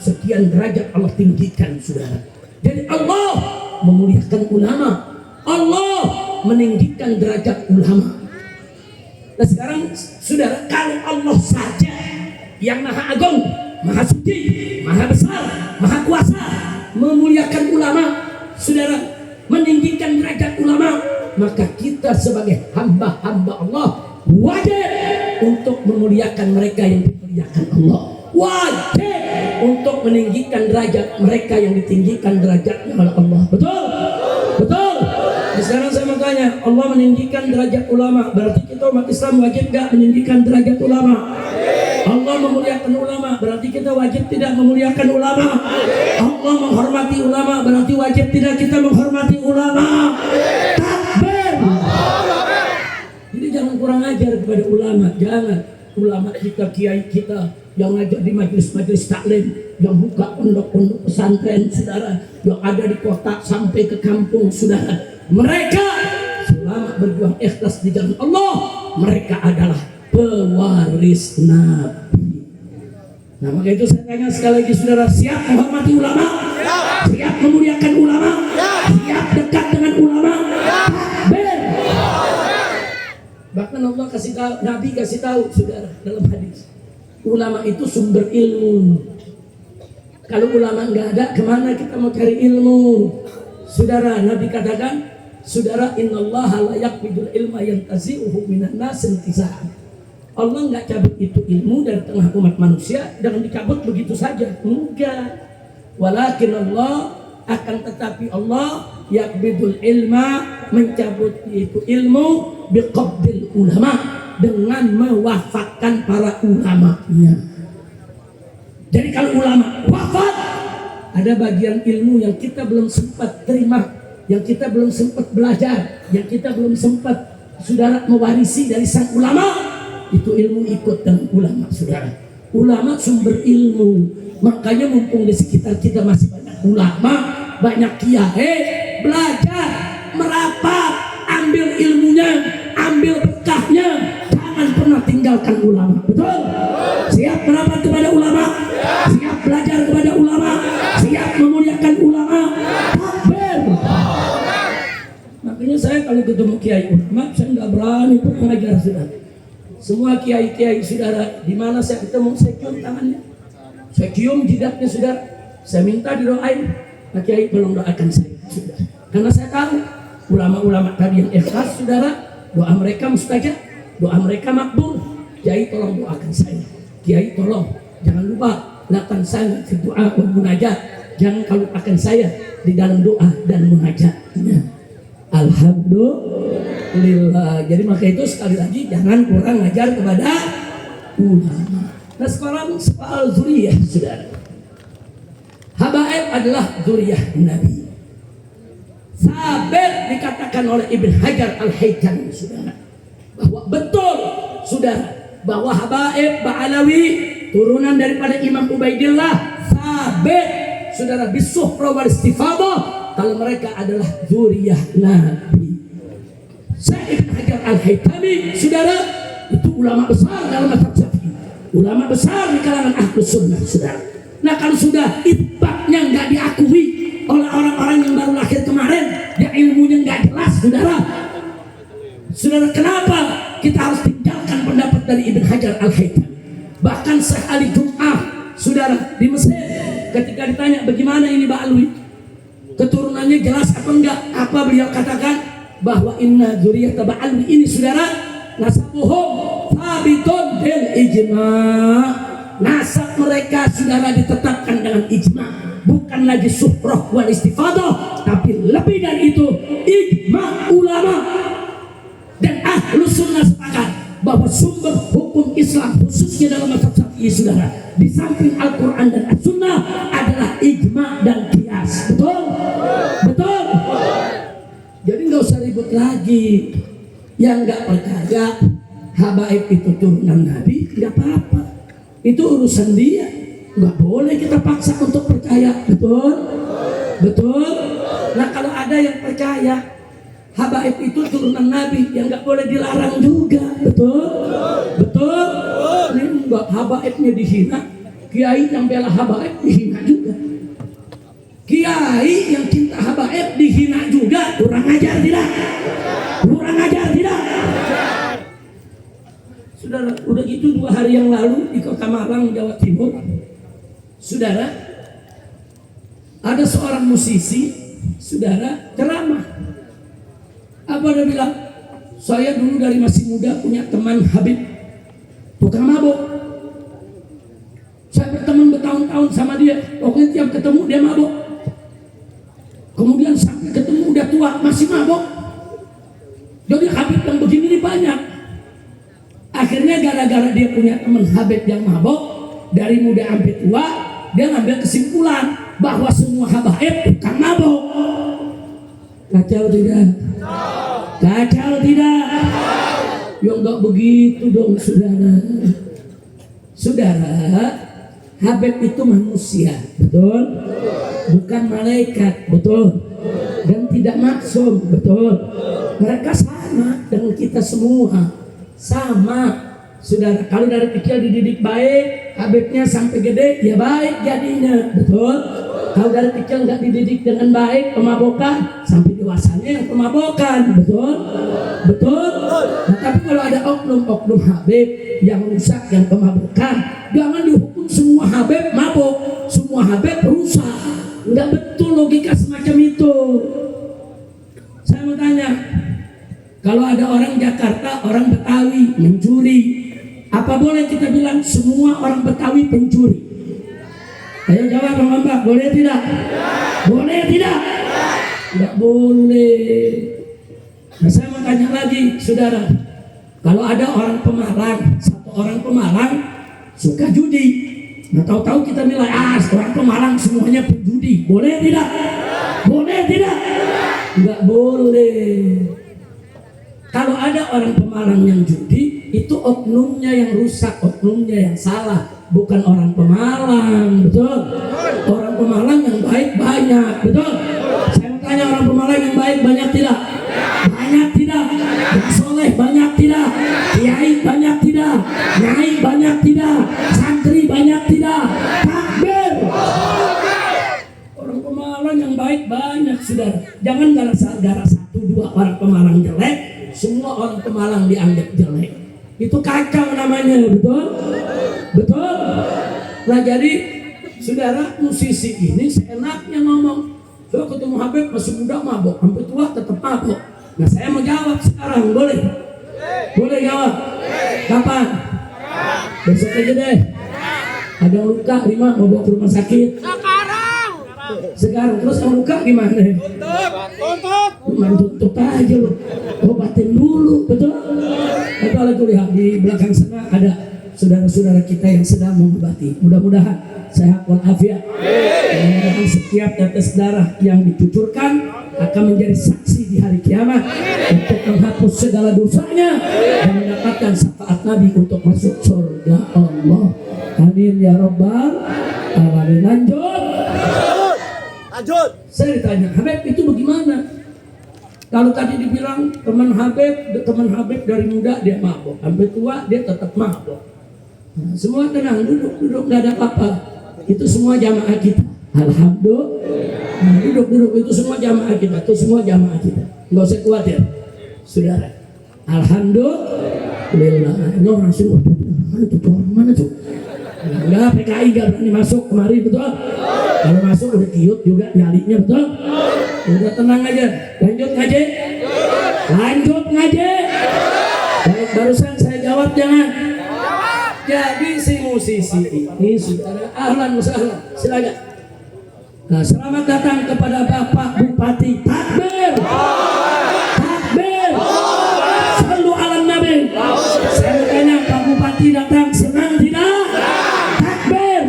Sekian derajat Allah tinggikan, saudara. Jadi Allah memuliakan ulama, Allah meninggikan derajat ulama. Nah sekarang saudara, kalau Allah saja yang maha agung, maha suci, maha besar, maha kuasa memuliakan ulama, saudara, meninggikan derajat ulama, maka kita sebagai hamba-hamba Allah wajib untuk memuliakan mereka yang dimuliakan Allah, wajib untuk meninggikan derajat mereka yang ditinggikan derajatnya oleh Allah. Betul? Betul? Sekarang saya mau tanya, Allah meninggikan derajat ulama, berarti kita umat Islam wajib gak meninggikan derajat ulama? Allah memuliakan ulama, berarti kita wajib tidak memuliakan ulama? Allah menghormati ulama, berarti wajib tidak kita menghormati ulama? Takbir! Jadi jangan kurang ajar kepada ulama, jangan. Ulama kita, kiai kita yang ngajar di majelis-majelis taklim, yang buka pondok-pondok pesantren, saudara, yang ada di kota sampai ke kampung, saudara. Mereka selama berjuang ikhlas di jalan Allah, mereka adalah pewaris Nabi. Nah maka itu saya tanya sekali lagi, saudara, siap menghormati ulama? Siap memuliakan ulama? Siap dekat dengan ulama? Takbir! Bahkan Allah kasih tahu, Nabi kasih tahu, saudara, dalam hadis, ulama itu sumber ilmu. Kalau ulama nggak ada, kemana kita mau cari ilmu? Saudara, Nabi katakan, saudara, innallaha la yaqbidul ilma yantazi'uhu minan nas intiza'an. Allah nggak cabut itu ilmu dari tengah umat manusia dengan dicabut begitu saja. Enggak. Walakin Allah, akan tetapi Allah yaqbidul ilma, mencabut itu ilmu biqabdil ulama, dengan mewafatkan para ulamanya. Jadi kalau ulama wafat, ada bagian ilmu yang kita belum sempat terima, yang kita belum sempat belajar, yang kita belum sempat, saudara, mewarisi dari sang ulama. Itu ilmu ikut dengan ulama, saudara. Ulama sumber ilmu. Makanya mumpung di sekitar kita masih banyak ulama, banyak kiai, belajar, merapat, ambil ilmunya, ambil berkahnya. Jangan pernah tinggalkan ulama. Betul? Siap merapat kepada ulama, siap belajar kepada ulama, siap memuliakan ulama. Takbir! Makanya saya kalau ketemu kiai ulama, saya nggak berani pun mengajar, saudara. semua kiai-kiai saudara, di mana saya ketemu saya cium tangannya, saya cium jidatnya saudara, saya minta didoain. Nah, kiai tolong doakan saya saudara, karena saya tahu ulama-ulama tadi yang ikhlas saudara, doa mereka mustajab, doa mereka makbul. Kiai tolong doakan saya, kiai tolong jangan lupa lakukan saya di doa dan munajat, jangan lupakan saya di dalam doa dan munajatnya. Alhamdulillah. Jadi maka itu sekali lagi jangan kurang ajar kepada ulama. Nah sekarang soal zuriyah saudara. Habaib adalah zuriyah Nabi. Sabit dikatakan oleh Ibn Hajar Al-Haytami saudara, bahwa betul saudara, bahwa Habaib Ba'alawi turunan daripada Imam Ubaidillah, sabit saudara, bisuhra wal istifadah, kalau mereka adalah zuriyah Nabi. Ibn Hajar Al-Haytami saudara, itu ulama besar dalam mazhab Syafi'i, ulama besar di kalangan Ahlus Sunnah saudara. Nah kalau sudah itbaknya nggak diakui oleh orang-orang yang baru lahir kemarin, yang ilmunya nggak jelas saudara, kenapa kita harus tinggalkan pendapat dari Ibn Hajar Al-Haytami? Bahkan Syekh Ali Jum'ah saudara di Mesir ketika ditanya bagaimana ini Ba'alwi, keturunannya jelas apa enggak, apa beliau katakan? Bahwa inna dzurriyyah Ba'alwi ini saudara, nasabuhum thabitun bil ijma'. Nasab mereka saudara ditetapkan dengan ijma', bukan lagi suhrah wal istifadah, tapi lebih dari itu ijma' ulama. Dan Ahlus Sunnah sepakat bahwa sumber hukum Islam khususnya dalam mazhab Syafi'i saudara, di samping Al-Quran dan As-Sunnah adalah ijma' dan qiyas. Betul? Betul? Jadi nggak usah ribut lagi. Yang nggak percaya habaib itu turunan Nabi, nggak apa-apa, itu urusan dia, nggak boleh kita paksa untuk percaya. Betul? Betul? Nah kalau ada yang percaya habaib itu turunan Nabi, yang nggak boleh dilarang juga. Betul? Betul? Ini enggak, habaibnya dihina, kiai yang bela habaib dihina juga, kiai yang cinta habaib dihina juga. Kurang ajar tidak? Kurang ajar tidak? Saudara, udah gitu 2 hari yang lalu di Kota Malang, Jawa Timur, saudara, ada seorang musisi saudara ceramah. Apa dia bilang? Saya dulu dari masih muda punya teman Habib, tukang mabok. Saya berteman bertahun-tahun sama dia, pokoknya tiap ketemu dia mabok. Kemudian sampai ketemu udah tua masih mabok. Jadi Habib yang begini ini banyak. Akhirnya gara-gara dia punya teman Habib yang mabok, dari muda sampai tua dia ngambil kesimpulan bahwa semua habaib bukan mabok. Kacau tidak? Kacau tidak? Ya enggak begitu dong saudara. Saudara, Habib itu manusia, betul? Bukan malaikat, betul? Dan tidak maksum, betul? Mereka sama dengan kita semua, sama. Saudara, kalau dari kecil dididik baik, Habibnya sampai gede ya baik jadinya, betul? Kalau dari kecil nggak dididik dengan baik, pemabokan, sampai dewasanya yang pemabokan, betul? Betul? Nah, tapi kalau ada oknum-oknum Habib yang rusak, yang pemabokan, jangan dihukum semua Habib mabok, semua Habib rusak. Nggak betul logika semacam itu. Saya mau tanya, kalau ada orang Jakarta, orang Betawi mencuri, apa boleh kita bilang semua orang Betawi pencuri? Ayo jawab Bang Mbak, boleh tidak? Boleh tidak? Tidak boleh. Nah saya mau tanya lagi saudara, kalau ada orang Pemalang, satu orang Pemalang suka judi, nah tahu-tahu kita nilai orang Pemalang semuanya penjudi, boleh tidak? Boleh tidak? Tidak boleh. Kalau ada orang Pemalang yang judi, itu oknumnya yang rusak, oknumnya yang salah, bukan orang Pemalang, betul? Orang Pemalang yang baik banyak, betul? Saya mau tanya, orang Pemalang yang baik banyak tidak? Banyak tidak? Yang soleh banyak tidak? Kiai banyak tidak? Nyai banyak tidak? Santri banyak tidak? Takbir! Orang Pemalang yang baik banyak, saudara. Jangan gara-gara 1-2 orang Pemalang jelek, semua orang Pemalang dianggap jelek. Itu kacau namanya, betul? Betul? Nah jadi saudara, musisi ini seenaknya ngomong. Kalau ketemu Habib masih muda mabok, sampai tua tetap mabok. Nah saya mau jawab sekarang, boleh? Boleh jawab? Kapan? Besok aja deh. Ada yang luka, Rima mau bawa ke rumah sakit. Sekarang terus yang luka gimana? Tuntut aja loh. Obatin dulu, betul? Apalagi lihat di belakang sana ada saudara-saudara kita yang sedang mengobati. Mudah-mudahan sehat walafiat. Mudah-mudahan setiap tetes darah yang dicucurkan akan menjadi saksi di hari kiamat untuk menghapus segala dosanya dan mendapatkan syafaat Nabi untuk masuk surga Allah. Amin ya rabbal alamin. Lanjut. Saya ditanya, Habib itu bagaimana? Kalau tadi dibilang teman Habib dari muda dia mabok, sampai tua dia tetap mabok. Nah, semua tenang, duduk nggak ada apa-apa. Itu semua jamaah kita. Alhamdulillah. Nah, duduk itu semua jamaah kita. Nggak usah khawatir, saudara. Alhamdulillah. Ini orang semua mana tuh? Enggak, PKI nggak berani masuk kemari, betul? Kalau masuk udah kiut juga nyalinya, betul? Udah tenang aja. Lanjut ngaji. Baik, barusan saya jawab jangan. Jadi si musisi ini saudara, ahlan wasahlan, silakan. Nah, selamat datang kepada Bapak Bupati. Takbir. Sallu ala Nabi. Saya bertanya, Pak Bupati datang senang tidak? Takbir.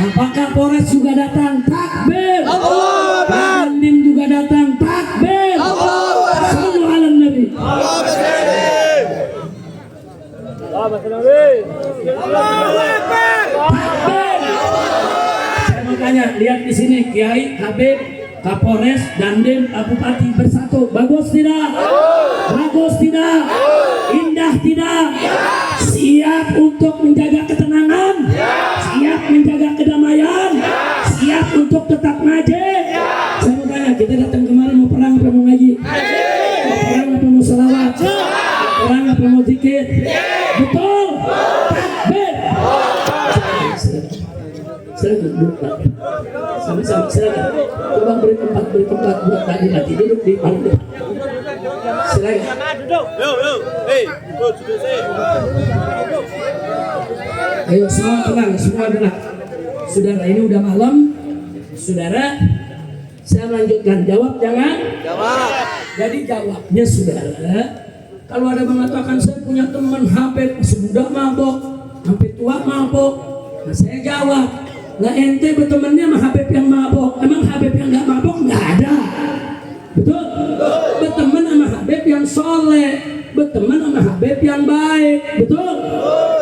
Apakah Polres juga datang? Takbir. Pak Dandim juga datang? Takbir. Sallu ala Nabi. Saya mau tanya, lihat di sini Kiai, Habib, Kapolres, Dandim, Pak Bupati bersatu. Bagus tidak? Bagus tidak? Indah tidak? Siap untuk menjaga ketenangan? Siap menjaga kedamaian? Siap untuk tetap ngaji? Saya mau tanya, kita datang kemarin mau perang apa mau ngaji? Mau perang apa mau salawat? Mau perang apa mau zikir? Betul? Takbir. Silakan duduk, Pak. Sama-sama, silakan. Coba beri tempat buat tadi nanti duduk di paling depan. Silakan. Ayo semua tenang. Saudara, ini udah malam. Saudara, saya melanjutkan. Jawab jangan? Jawab. Jadi jawabnya saudara, kalau ada mengatakan saya punya teman Habib masih muda mabok, sampai tua mabok, nah saya jawab, nah ente bertemannya sama Habib yang mabok, emang Habib yang nggak mabok nggak ada, betul? Berteman sama Habib yang soleh, berteman sama Habib yang baik, betul?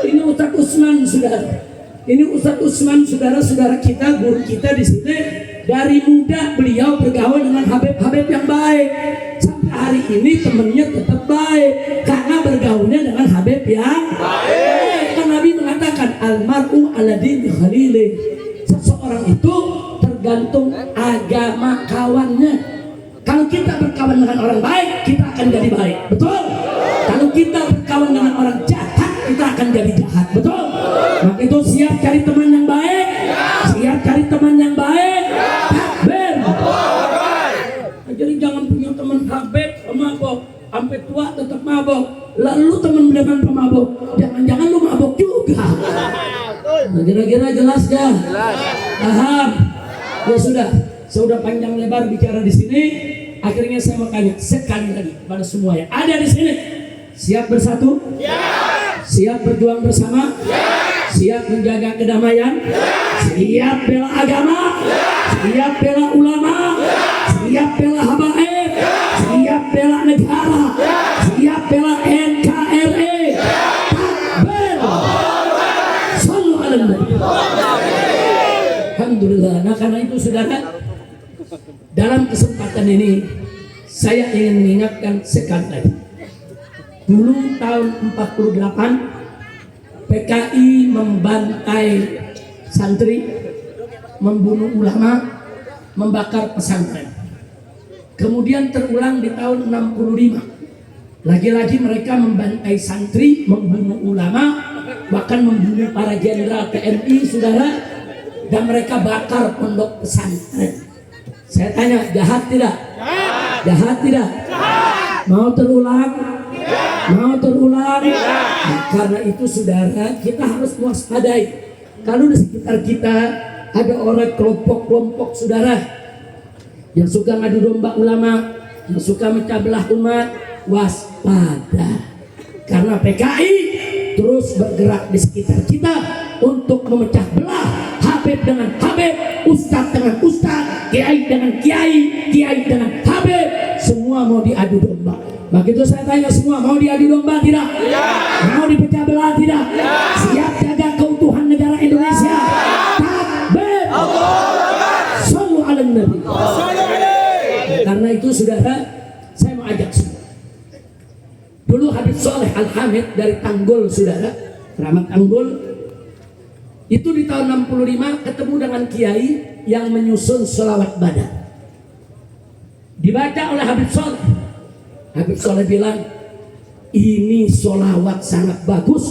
Ini Ustadz Usman, saudara. Ini Ustadz Usman, saudara-saudara kita, guru kita di sini. Dari muda beliau bergaul dengan Habib yang baik. Sampai hari ini temannya tetap baik karena bergaulnya dengan Habib yang baik. Kan Nabi mengatakan almar'u ala dini khalili. Seseorang itu tergantung agama kawannya. Kalau kita berkawan dengan orang baik, kita akan jadi baik, betul? Kalau kita berkawan dengan orang jahat, kita akan jadi jahat, betul? Maka itu siap cari teman yang baik, siap cari teman yang baik. Takbir. Jadi jangan punya teman Habib mabok, sampai tua tetap mabok. Lalu teman dengan pemabok, jangan-jangan lu mabok juga. Nah, kira-kira jelas gak? Paham? Ya sudah, saya sudah panjang lebar bicara di sini. Akhirnya saya mau tanya sekali lagi pada semua yang ada di sini, siap bersatu? Siap berjuang bersama? Siap menjaga kedamaian? Siap bela agama? Siap bela ulama? Siap bela habaib? Siap bela negara? Siap bela NKRI? Takbir. Sallu ala Nabi. Alhamdulillah. Nah karena itu saudara, dalam kesempatan ini saya ingin mengingatkan sekali lagi. Dulu tahun 48 PKI membantai santri, membunuh ulama, membakar pesantren. Kemudian terulang di tahun 65 Lagi-lagi mereka membantai santri, membunuh ulama, bahkan membunuh para jenderal TNI, saudara, dan mereka bakar pondok pesantren. Saya tanya, jahat tidak? Jahat tidak? Mau terulang? Mau terulang? Nah, karena itu saudara, kita harus waspadai. Kalau di sekitar kita ada orang kelompok-kelompok saudara yang suka ngadu domba ulama, yang suka mecah belah umat, waspada. Karena PKI terus bergerak di sekitar kita untuk memecah belah Habib dengan Habib, Ustadz dengan Ustadz, Kiai dengan Kiai, Kiai dengan Habib, semua mau diadu domba. Begitu saya tanya semua, mau diadu domba tidak? Ya. Mau dipecah belah tidak? Ya. Siap jaga keutuhan negara Indonesia? Takbir. Sallu ala Nabi. Karena itu saudara, saya mau ajak semua. Dulu Habib Soleh Al-Hamid dari Tanggul, saudara, Keramat Tanggul, itu di tahun 65 ketemu dengan Kiai yang menyusun sholawat badar. Dibaca oleh Habib Soleh. Habib Soleh bilang, ini sholawat sangat bagus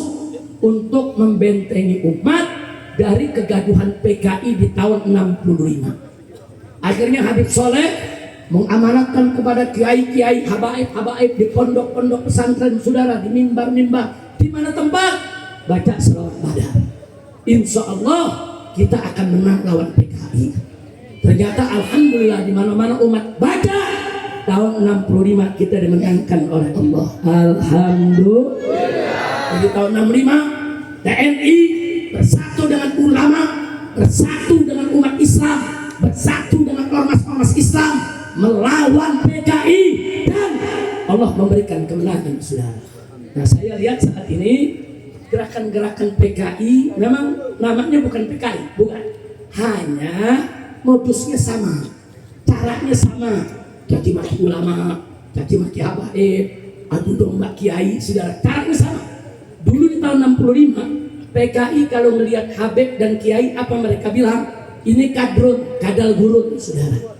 untuk membentengi umat dari kegaduhan PKI di tahun 65. Akhirnya Habib Soleh mengamanatkan kepada kiai-kiai, habaib-habaib di pondok-pondok pesantren saudara, di mimbar-mimbar, di mana tempat baca selawat badar. Insya Allah kita akan menang lawan PKI. Ternyata alhamdulillah di mana-mana umat baca. Tahun 65 kita dimenangkan oleh Allah. Alhamdulillah. Di tahun 65 TNI bersatu dengan ulama, bersatu dengan umat Islam, bersatu dengan ormas-ormas Islam melawan PKI, dan Allah memberikan kemenangan, saudara. Nah, saya lihat saat ini gerakan-gerakan PKI memang namanya bukan PKI, bukan. Hanya modusnya sama, caranya sama, caci maki ulama, caci maki habaib, adu domba kiai, saudara. Caranya sama. Dulu di tahun 65 PKI kalau melihat habib dan kiai, apa mereka bilang? Ini kadrun, kadal gurun, saudara.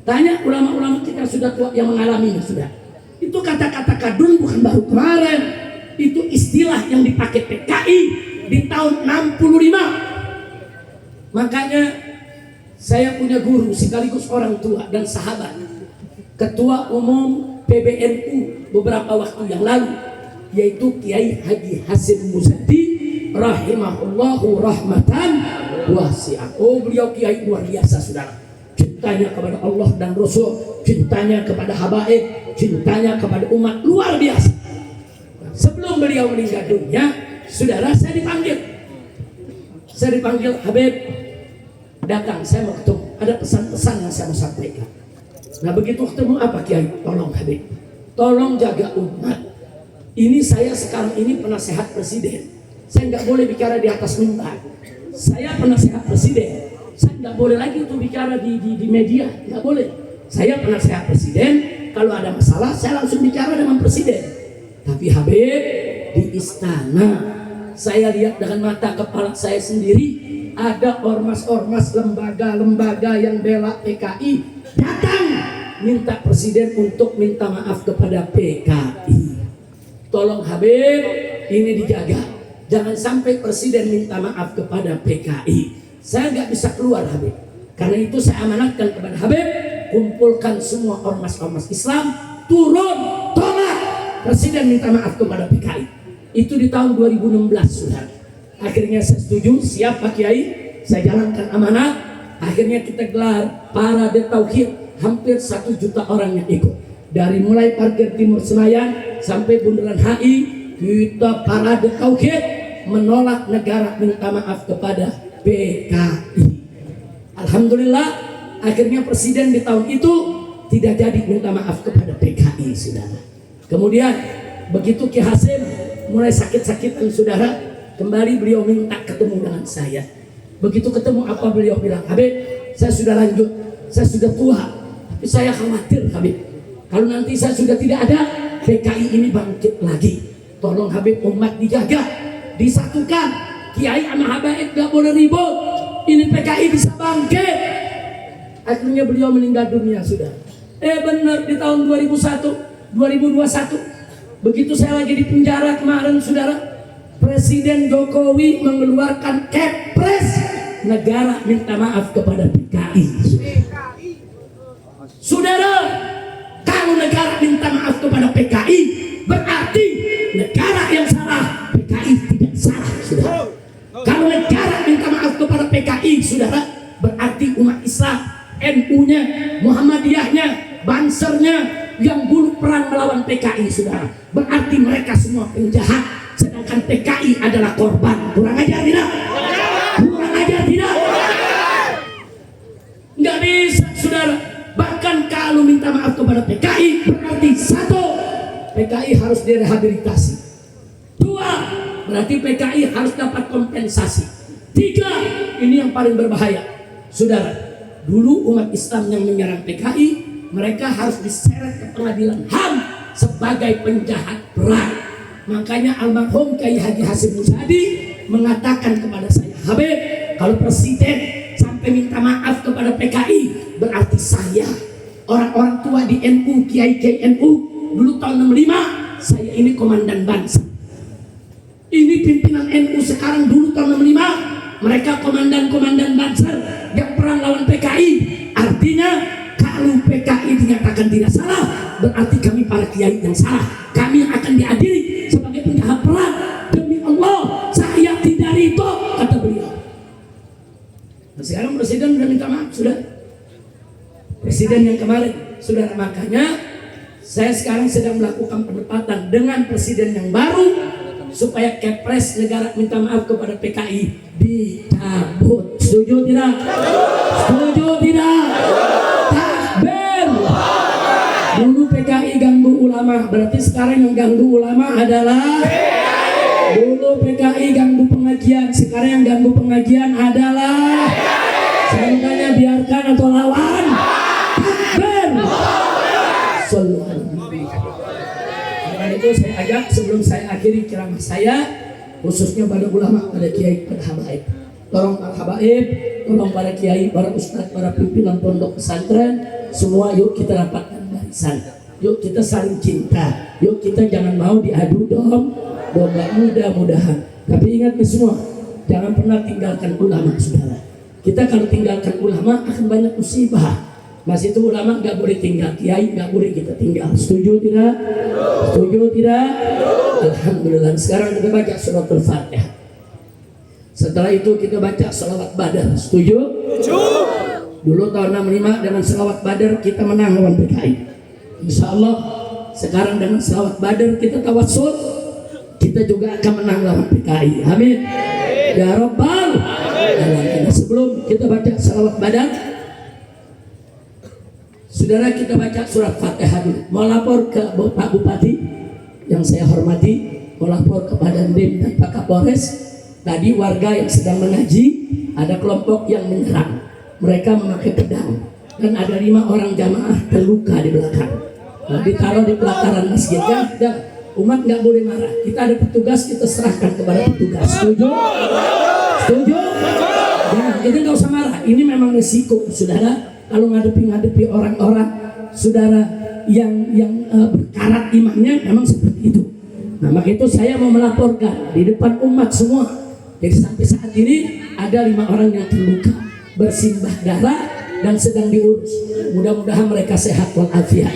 Tanya ulama-ulama kita sudah tua yang mengalaminya, sudah. Itu kata-kata kadrun bukan baru kemarin. Itu istilah yang dipakai PKI di tahun 65. Makanya saya punya guru sekaligus orang tua dan sahabat, Ketua Umum PBNU beberapa waktu yang lalu, yaitu Kiai Haji Hasim Muzadi rahimahullahu rahmatan wasi'ah. Oh, beliau kiai luar biasa, saudara. Cintanya kepada Allah dan Rasul, cintanya kepada habaib, cintanya kepada umat luar biasa. Sebelum beliau meninggal dunia, saudara, saya dipanggil. Habib, datang, saya mau ketemu. Ada pesan-pesan yang saya mau sampaikan. Nah, begitu ketemu apa Kiai? Tolong Habib, tolong jaga umat. Ini saya sekarang ini penasehat presiden. Saya nggak boleh bicara di atas mimbar. Saya penasehat presiden. Saya nggak boleh lagi tuh bicara di media, nggak boleh. Saya penasehat presiden, kalau ada masalah saya langsung bicara dengan presiden. Tapi Habib, di istana saya lihat dengan mata kepala saya sendiri, ada ormas-ormas, lembaga-lembaga yang bela PKI datang minta presiden untuk minta maaf kepada PKI. Tolong Habib, ini dijaga. Jangan sampai presiden minta maaf kepada PKI. Saya nggak bisa keluar Habib. Karena itu saya amanatkan kepada Habib, kumpulkan semua ormas-ormas Islam, turun, tolak presiden minta maaf kepada PKI. Itu di tahun 2016 sudah. Akhirnya saya setuju, siap Pak Kiai, saya jalankan amanat. Akhirnya kita gelar parade tauhid, hampir 1 juta orang yang ikut. Dari mulai parkir Timur Senayan sampai Bundaran HI, kita parade tauhid menolak negara minta maaf kepada PKI. Alhamdulillah, akhirnya presiden di tahun itu tidak jadi minta maaf kepada PKI, saudara. Kemudian begitu Ki Hasim mulai sakit-sakitan, saudara, kembali beliau minta ketemu dengan saya. Begitu ketemu, apa beliau bilang? Habib, saya sudah lanjut, saya sudah tua, tapi saya khawatir Habib, kalau nanti saya sudah tidak ada, PKI ini bangkit lagi. Tolong Habib, umat dijaga, disatukan. Kiai sama habaib gak boleh ribut. Ini PKI bisa bangkit. Akhirnya beliau meninggal dunia, sudah. Benar, di tahun 2001, 2021 Begitu saya lagi di penjara kemarin, saudara, Presiden Jokowi mengeluarkan Kepres negara minta maaf kepada PKI. Saudara, kalau negara minta maaf kepada PKI, berarti negara yang salah, PKI tidak salah, saudara. Kalau negara minta maaf kepada PKI, saudara, berarti umat Islam, NU-nya, Muhammadiyahnya, Bansernya yang dulu perang melawan PKI, saudara, berarti mereka semua penjahat, sedangkan PKI adalah korban. Kurang ajar tidak? Kurang ajar tidak? Nggak bisa, saudara. Bahkan kalau minta maaf kepada PKI, berarti satu, PKI harus direhabilitasi. Dua, berarti PKI harus dapat kompensasi. Tiga, ini yang paling berbahaya, saudara. Dulu umat Islam yang menyerang PKI, mereka harus diseret ke pengadilan HAM sebagai penjahat berat. Makanya almarhum Kiai Haji Hasyim Muzadi mengatakan kepada saya, Habib, kalau presiden sampai minta maaf kepada PKI, berarti saya, orang-orang tua di NU, kiai-kiai NU dulu tahun 65, saya ini komandan Banser. Ini pimpinan NU sekarang, dulu tahun 65 mereka komandan-komandan Banser yang perang lawan PKI. Artinya kalau PKI dinyatakan tidak salah, berarti kami para kiai yang salah. Kami yang akan diadili sebagai penjahat perang. Demi Allah, saya tidak ridho, kata beliau. Nah, sekarang presiden sudah minta maaf, sudah. Presiden yang kemarin, saudara, makanya saya sekarang sedang melakukan pendekatan dengan presiden yang baru supaya Kepres negara minta maaf kepada PKI dicabut. Setuju tidak? Setuju tidak? Takbir. Dulu PKI ganggu ulama, berarti sekarang yang ganggu ulama adalah dulu PKI ganggu pengajian, sekarang yang ganggu pengajian adalah. Saya tanya, biarkan atau lawan? Takbir. Karena itu saya ajak, sebelum saya akhiri ceramah saya, khususnya pada ulama, pada kiai, pada habaib, tolong para habaib, tolong para kiai, para ustadz, para pimpinan pondok pesantren, semua yuk kita rapatkan barisan, yuk kita saling cinta, yuk kita jangan mau diadu domba. Mudah-mudahan, tapi ingat nih semua, jangan pernah tinggalkan ulama, saudara. Kita kalau tinggalkan ulama akan banyak musibah. Mas itu ulama nggak boleh tinggal, kiai nggak boleh kita tinggal. Setuju tidak? Setuju tidak? Alhamdulillah. Sekarang kita baca suratul Fatihah. Setelah itu kita baca selawat Badar. Setuju? Dulu tahun 65 dengan selawat Badar kita menang lawan PKI. Insya Allah sekarang dengan selawat Badar kita tawassul, kita juga akan menang lawan PKI. Amin. Ya Rabbal Alamin. Sebelum kita baca selawat Badar, saudara, kita baca surat Fatihah dulu. Mau lapor ke Pak Bupati yang saya hormati, mau lapor ke Pak Dandim dan Pak Kapolres. Tadi warga yang sedang mengaji, ada kelompok yang menyerang. Mereka memakai pedang dan ada 5 orang jamaah terluka di belakang. Nah, ditaruh di pelataran masjid. Dan umat nggak boleh marah. Kita ada petugas, kita serahkan kepada petugas. Setuju? Setuju? Jangan, kita nggak usah marah. Ini memang resiko, saudara. Kalau ngadepi orang-orang, saudara, yang berkarat imannya memang seperti itu. Nah, maka itu saya mau melaporkan di depan umat semua. Jadi sampai saat ini ada 5 orang yang terluka, bersimbah darah dan sedang diurus. Mudah-mudahan mereka sehat walafiat.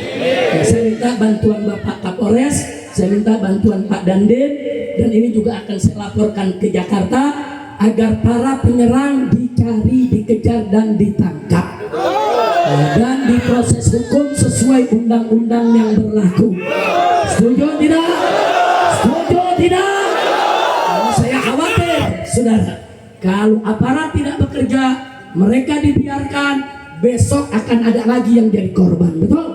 Ya, saya minta bantuan Bapak Kapolres, saya minta bantuan Pak Dandim, dan ini juga akan saya laporkan ke Jakarta agar para penyerang dicari, dikejar dan ditangkap. Dan diproses hukum sesuai undang-undang yang berlaku. Setuju tidak? Setuju tidak? Karena saya khawatir, saudara, kalau aparat tidak bekerja, mereka dibiarkan, besok akan ada lagi yang jadi korban. Betul?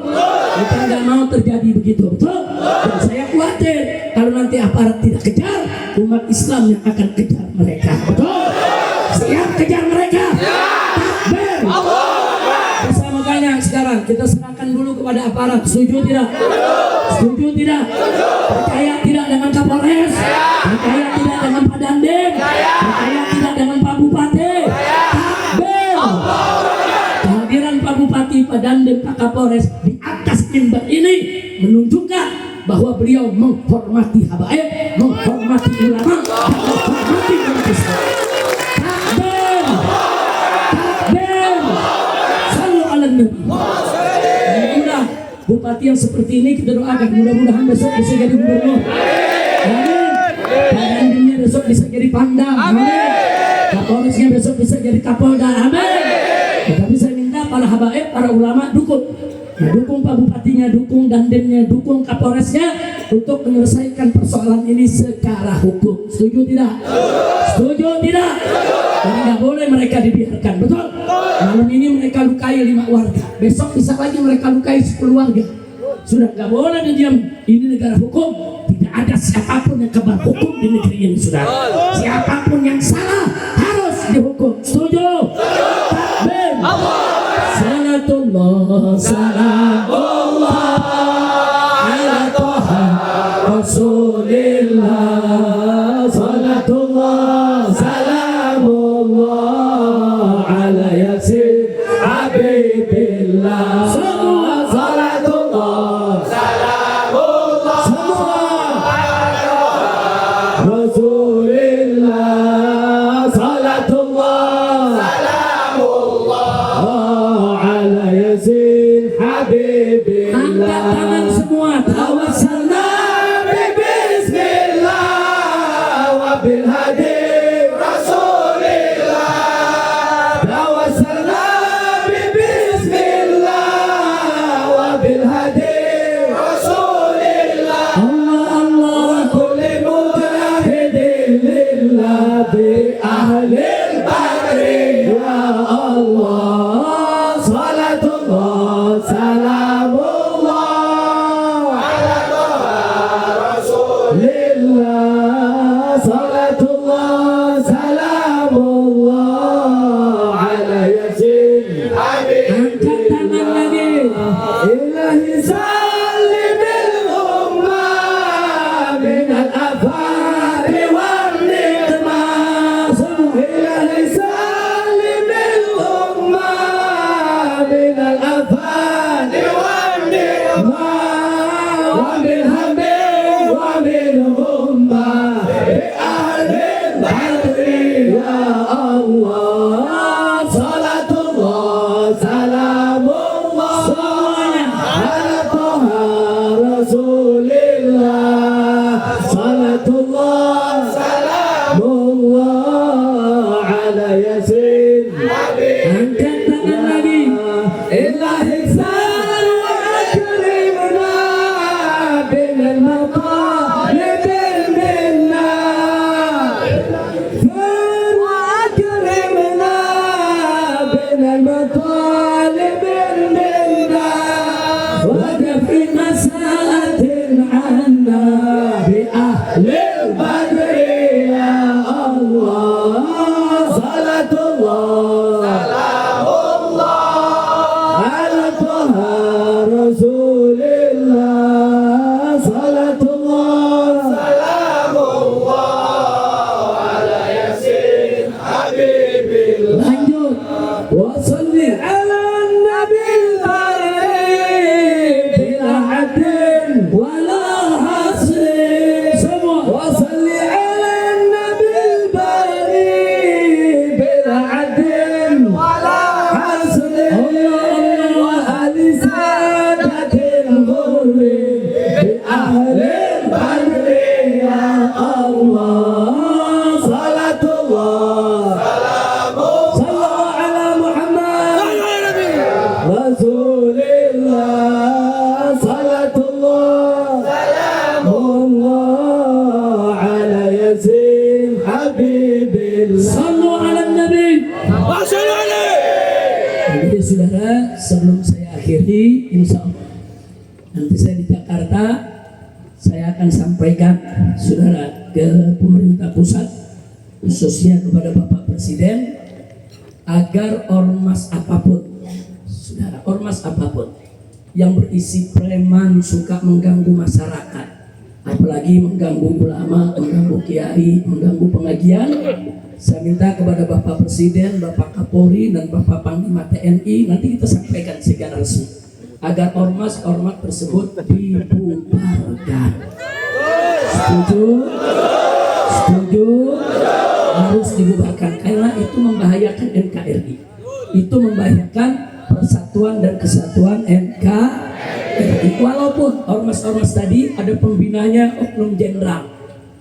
Kita nggak mau terjadi begitu. Betul? Dan saya khawatir kalau nanti aparat tidak kejar, umat Islam yang akan kejar mereka. Betul? Siap kejar mereka? Takbir! Sekarang kita serahkan dulu kepada aparat. Setuju tidak? Setuju tidak? Percaya tidak dengan Kapolres? Percaya tidak dengan Pak Dandim? Percaya tidak dengan Pak Bupati? Takbir! Kehadiran Pak Bupati, Pak Dandim, Pak Kapolres di atas mimbar ini menunjukkan bahwa beliau menghormati habaib, menghormati ulama, dan menghormati umat Islam. Takbir, takbir, sallu ala nabi. Mudah bupati yang seperti ini kita doakan, mudah-mudahan besok bisa jadi gubernur. Amin. Pangdamnya besok bisa jadi pangdam. Amin. Kapolresnya besok bisa jadi kapolda. Amin. Tetapi saya minta para habaib, para ulama dukung. Nah, dukung Pak Bupatinya, dukung Dandemnya, dukung Kapolresnya untuk menyelesaikan persoalan ini secara hukum. Setuju tidak? Setuju tidak? Jadi nggak boleh mereka dibiarkan, betul? Malam ini mereka lukai 5 warga, besok bisa lagi mereka lukai 10 warga. Sudah nggak boleh diam. Ini negara hukum, tidak ada siapapun yang kebal hukum di negeri ini, saudara. Siapapun yang salah harus dihukum. Setuju? Takbir. Salatullah, salamullah ala Toha Rasulillah. Salatullah, salamullah ala Yasin Habibillah. Semua salatullah, salamullah ala Rasulillah. Salatullah, ala Yasin Habibillah. Angkat tangan semua. Tawassalna bismillah wa bil hadi Rasulillah. Tawassalna bismillah wa bil hadi Rasulillah. Allah Allah kulli mujahidin lillah bi ahlil badri ya Allah. Salamullah ala Toha Rasulillah. Salatullah, salamullah ala Yasin Habibillah. Angkat tangan lagi. Ilahi salimil ummah minal afari wal nikmah. Ilahi salimil ummah minal afari wal nikmah wa bil hamdi wa bil ummah bi ahlil badri ya Allah. Salatullah, salamullah ala Toha Rasulillah. Salatullah, salamullah ala Yasin. Angkat tangan lagi. Ilahi sal wa akrimna binal maqalibil minnah. Wa akrimna binal maqalibil minnah. Wa dafi masalatin anna bi ahlil badri ya Allah. Salatullah, ala Toha Rasulillah. Salatullah, ala Yasin Habibillah. Lanjut. Wa salli ala nabil karim bila haddin wala hasrin. Semua. Wa salli ala nabil karim bila haddin wala hasrin. Wa ahli sadatil ghurri bi ahlil badri ya Allah. Salatullah, sallu ala Muhammad Rasulillah. Salatullah, salamullah ala Yasin Habibillah. Sallu ala Nabi. Jadi saudara, sebelum saya akhiri, insya Allah nanti saya di Jakarta, saya akan sampaikan saudara ke pemerintah pusat, khususnya kepada Bapak Presiden, agar ormas apapun, saudara, ormas apapun yang berisi preman, suka mengganggu masyarakat, apalagi mengganggu ulama, mengganggu kiai, mengganggu pengajian, saya minta kepada Bapak Presiden, Bapak Kapolri, dan Bapak Panglima TNI, nanti kita sampaikan secara resmi, agar ormas-ormas tersebut dibubarkan. Setuju? Setuju? Harus dibubarkan karena itu membahayakan NKRI. Itu membahayakan persatuan dan kesatuan NKRI. Walaupun ormas-ormas tadi ada pembinanya oknum jenderal,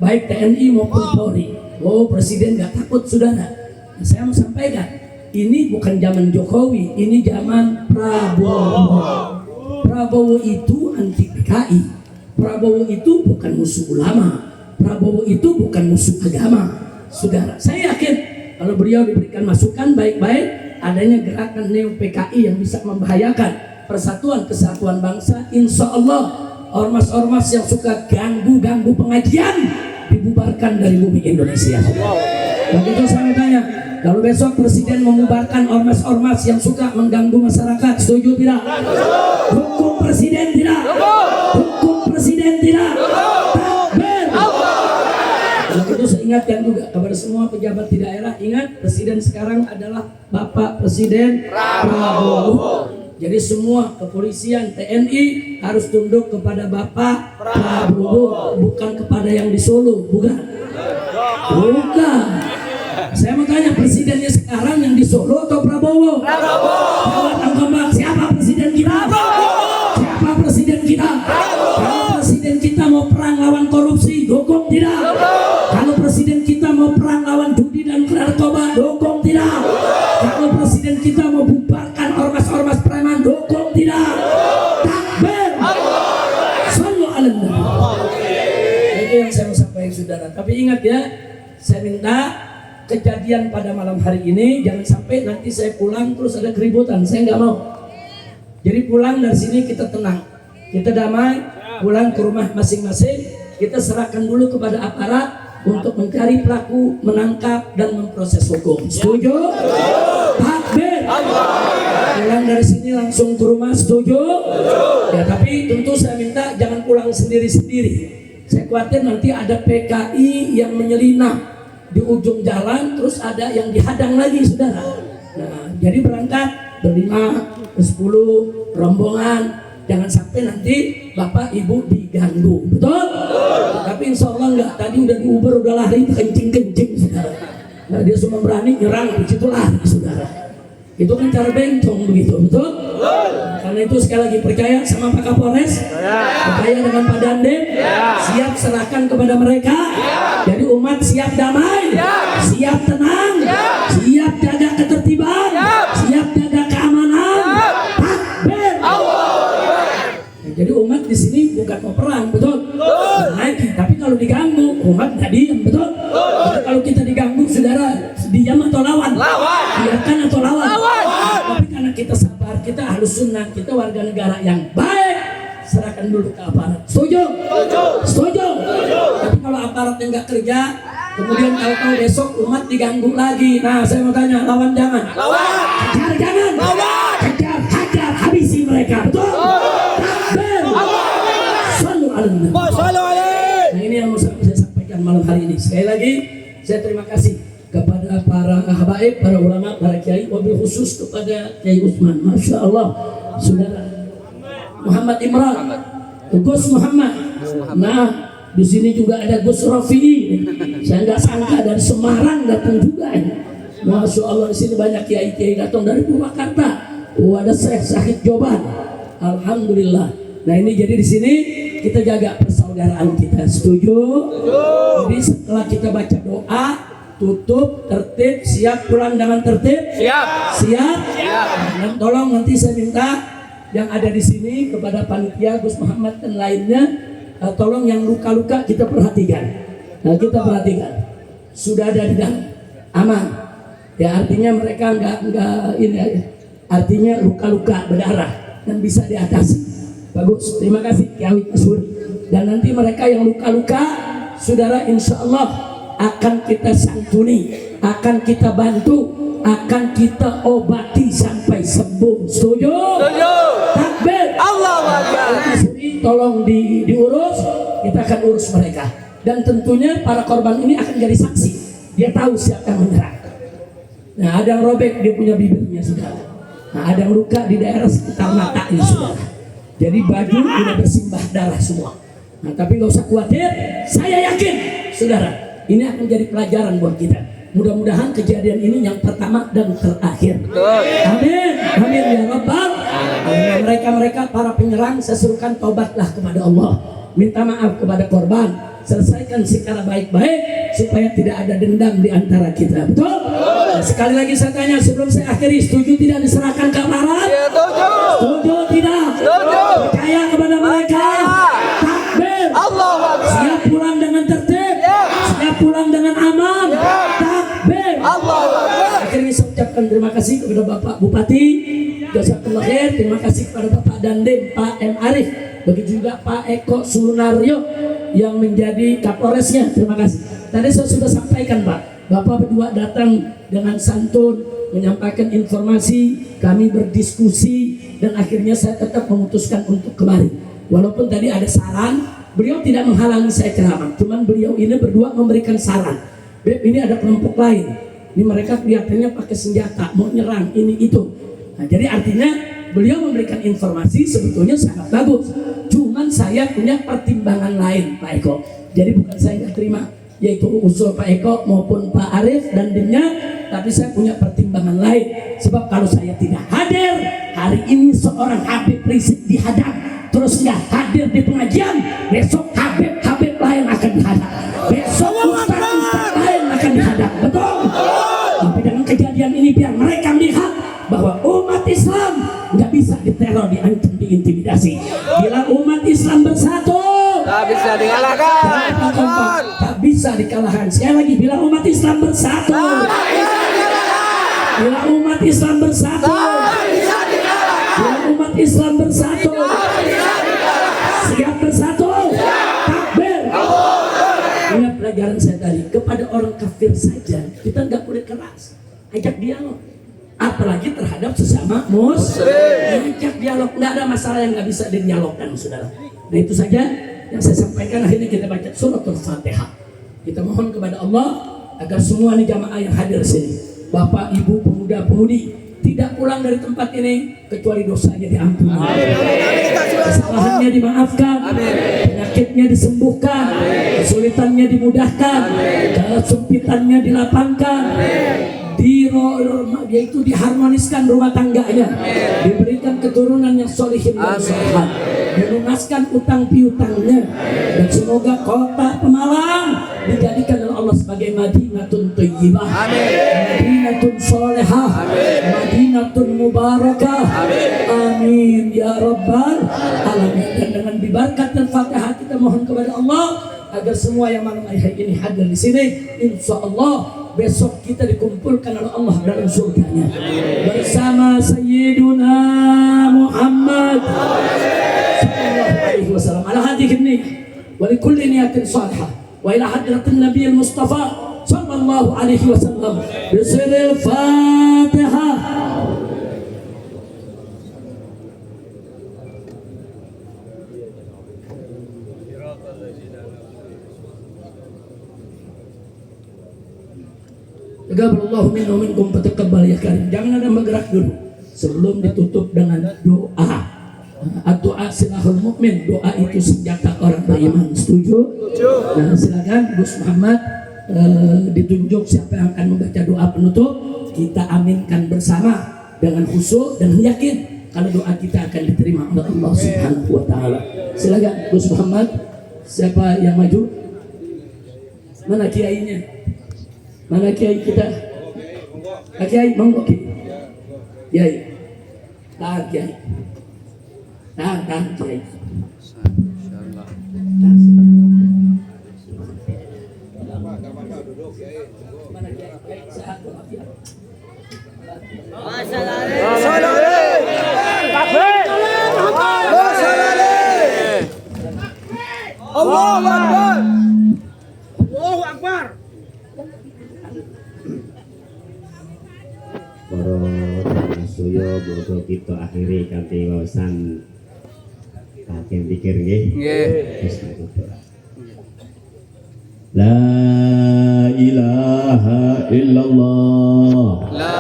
baik TNI maupun Polri. Oh, presiden gak takut, saudara. Nah, saya mau sampaikan, ini bukan zaman Jokowi, ini zaman Prabowo. Prabowo itu anti PKI. Prabowo itu bukan musuh ulama. Prabowo itu bukan musuh agama. Saudara, saya yakin kalau beliau diberikan masukan baik-baik, adanya gerakan neo PKI yang bisa membahayakan persatuan kesatuan bangsa, insya Allah ormas-ormas yang suka ganggu pengajian dibubarkan dari bumi Indonesia. Begitu saya tanya, kalau besok presiden membubarkan ormas-ormas yang suka mengganggu masyarakat, setuju tidak? Hukum presiden tidak? Hukum presiden tidak? Takbir. Begitu saya ingatkan juga kepada semua pejabat di daerah, ingat presiden sekarang adalah Bapak Presiden Prabowo. Jadi semua kepolisian, TNI harus tunduk kepada Bapak Prabowo, bukan kepada yang di Solo, bukan? Bukan. Saya mau tanya, presidennya sekarang yang di Solo atau Prabowo? Prabowo. Jawab angkembak, siapa presiden kita? Siapa presiden kita? Kalau presiden kita mau perang lawan korupsi, dukung tidak? Kalau presiden kita mau perang lawan judi dan narkoba, dukung tidak? Kalau presiden kita mau bubarkan ormas-ormas preman, dukung tidak? Takbir. Sallu ala nabi. Itu yang saya mau sampaikan, saudara. Tapi ingat ya, saya minta kejadian pada malam hari ini jangan sampai nanti saya pulang terus ada keributan. Saya nggak mau. Jadi pulang dari sini kita tenang, kita damai, pulang ke rumah masing-masing, kita serahkan dulu kepada aparat untuk mencari pelaku, menangkap dan memproses hukum. Setuju? Takbir. Pulang dari sini langsung ke rumah, setuju? Ya, tapi tentu saya minta jangan pulang sendiri-sendiri. Saya khawatir nanti ada PKI yang menyelinap di ujung jalan, terus ada yang dihadang lagi, saudara. Nah, jadi berangkat berlima, 10 rombongan, jangan sampai nanti bapak ibu diganggu, betul? Tapi insya Allah enggak. Tadi udah diuber, udah lari kencing-kencing, saudara. Nah, dia semua berani nyerang, di situ lari, saudara. Itu kan cara bencong begitu, betul? Karena itu sekali lagi percaya sama Pak Kapolres, percaya dengan Pak Dandim, siap serahkan kepada mereka. Jadi umat siap damai, siap tenang, siap jaga ketertiban, siap jaga keamanan. Takbir. Jadi umat di sini bukan mau perang, betul? Lagi, tapi kalau diganggu umat nggak diam, betul? Jadi kalau kita diganggu, saudara, diam atau lawan? Biarkan atau lawan? Tapi karena kita sabar, kita harus sunnah, kita warga negara yang baik, serahkan dulu ke aparat. Setuju? Setuju? Tapi kalau aparatnya nggak kerja, kemudian tahu-tahu besok umat diganggu lagi. Nah, saya mau tanya, lawan jangan? Kejar jangan? Kejar, hajar, habisi mereka, betul? Nah, ini yang mau saya sampaikan malam hari ini. Sekali lagi saya terima kasih kepada para habaib, para ulama, para kiai, wabil khusus kepada Kiai Utsman. Masya Allah, saudara Muhammad Imran, Gus Muhammad. Nah, di sini juga ada Gus Rafi'i. Saya nggak sangka dari Semarang datang juga. Masya Allah, di sini banyak kiai-kiai datang dari Purwakarta. Oh, ada Syekh Syahid Joban. Alhamdulillah. Nah, ini jadi di sini kita jaga persaudaraan kita. Setuju? Jadi setelah kita baca doa, tutup, tertib, siap pulang dengan tertib? Siap? Dan tolong nanti saya minta yang ada di sini kepada panitia Gus Muhammad dan lainnya, tolong yang luka-luka kita perhatikan. Nah, kita perhatikan. Sudah ada di dalam, aman. Ya, artinya mereka enggak ini, artinya luka-luka berdarah dan bisa diatasi. Bagus, terima kasih Kiai Asuri. Dan nanti mereka yang luka-luka, saudara, insya Allah akan kita santuni, akan kita bantu, akan kita obati sampai sembuh. Setuju? Takbir. Allahu Akbar. Tolong diurus, kita akan urus mereka. Dan tentunya para korban ini akan jadi saksi. Dia tahu siapa yang menyerang. Nah, ada yang robek dia punya bibirnya, saudara. Nah, ada yang luka di daerah sekitar mata ini, saudara. Jadi baju udah bersimbah darah semua. Nah, tapi nggak usah khawatir, saya yakin, saudara, ini akan jadi pelajaran buat kita. Mudah-mudahan kejadian ini yang pertama dan terakhir. Amin, amin ya Rabbal. Mereka para penyerang, saya suruhkan tobatlah kepada Allah, minta maaf kepada korban, selesaikan secara baik-baik supaya tidak ada dendam di antara kita. Betul? Nah, sekali lagi saya tanya sebelum saya akhiri, setuju tidak diserahkan ke aparat? Setuju tidak? Percaya kepada mereka? Takbir. Siap pulang dengan tertib, siap pulang dengan aman. Takbir. Akhirnya saya ucapkan terima kasih kepada Bapak Bupati, jazakallah khair. Terima kasih kepada Bapak Dandim, Pak M. Arif, begitu juga Pak Eko Sunaryo yang menjadi Kapolresnya. Terima kasih. Tadi saya sudah sampaikan, Pak, Bapak berdua datang dengan santun menyampaikan informasi, kami berdiskusi, dan akhirnya saya tetap memutuskan untuk kemari. Walaupun tadi ada saran, beliau tidak menghalangi saya ceramah, cuman beliau ini berdua memberikan saran. Beb, ini ada kelompok lain, ini mereka kelihatannya pakai senjata, mau nyerang ini itu. Nah, jadi artinya beliau memberikan informasi sebetulnya sangat bagus, cuman saya punya pertimbangan lain, Pak Eko. Jadi bukan saya nggak terima, yaitu usul Pak Eko maupun Pak Arif dan timnya, tapi saya punya pertimbangan lain. Sebab kalau saya tidak hadir hari ini, seorang Habib Rizik dihadang, terus nggak hadir di pengajian, besok Habib lain akan dihadang, besok ustaz lain akan dihadang. Betul? Tapi dengan kejadian ini biar mereka melihat bahwa umat Islam nggak bisa diteror, diancam, diintimidasi. Bila umat Islam bersatu, tak bisa dikalahkan. Tak bisa dikalahkan. Sekali lagi, bila umat Islam bersatu, bila umat Islam bersatu, bila umat Islam bersatu, siap bersatu. Takbir. Ingat pelajaran saya tadi, kepada orang kafir saja kita nggak boleh keras, ajak dialog. Apalagi terhadap sesama muslim, ajak dialog, nggak ada masalah yang nggak bisa didialogkan, saudara. Nah, itu saja yang saya sampaikan. Akhirnya kita baca suratul Fatihah. Kita mohon kepada Allah agar semua nih jamaah yang hadir sini, bapak, ibu, pemuda, pemudi, tidak pulang dari tempat ini kecuali dosanya diampuni, kesalahannya dimaafkan, penyakitnya disembuhkan, kesulitannya dimudahkan, kesempitannya dilapangkan, yaitu diharmoniskan rumah tangganya, diberikan keturunan yang solihin dan solehat, dilunaskan utang piutangnya, dan semoga kota Pemalang dijadikan oleh Allah sebagai Madinatun Thayyibah, Madinatun Solehah, Madinatun Mubarakah. Amin ya Rabbal Alamin. Dan dengan diberkat dan Fatihah kita mohon kepada Allah agar semua yang malam hari ini hadir di sini, insya Allah besok kita dikumpulkan oleh Allah dalam surganya bersama Sayyiduna Muhammad sallallahu alaihi wasallam ala hadhihi niyyah wa li kulli niyatin salihah wa ila hadratin nabiyil mustafa sallallahu alaihi wasallam bisiril Fatihah. Taqabbalallahu minna wa minkum fataqabbal ya karim. Jangan ada bergerak dulu sebelum ditutup dengan doa. Doa silahul mukmin, doa itu senjata orang beriman. Setuju? Nah, silakan Gus Muhammad ditunjuk siapa yang akan membaca doa penutup. Kita aminkan bersama dengan khusyuk dan yakin kalau doa kita akan diterima oleh Allah Subhanahu wa taala. Silakan Gus Muhammad, siapa yang maju? Mana kiainya? Mana kiai kita? Kiai, monggo kiai. Tahan kiai. Tahan kiai. Mana kiai? Sehat walafiat. Allahu Akbar. Allahu Akbar. Para suyo bodo kita akhiri kanthi wawasan hakim pikir nggih. La ilaha illallah. La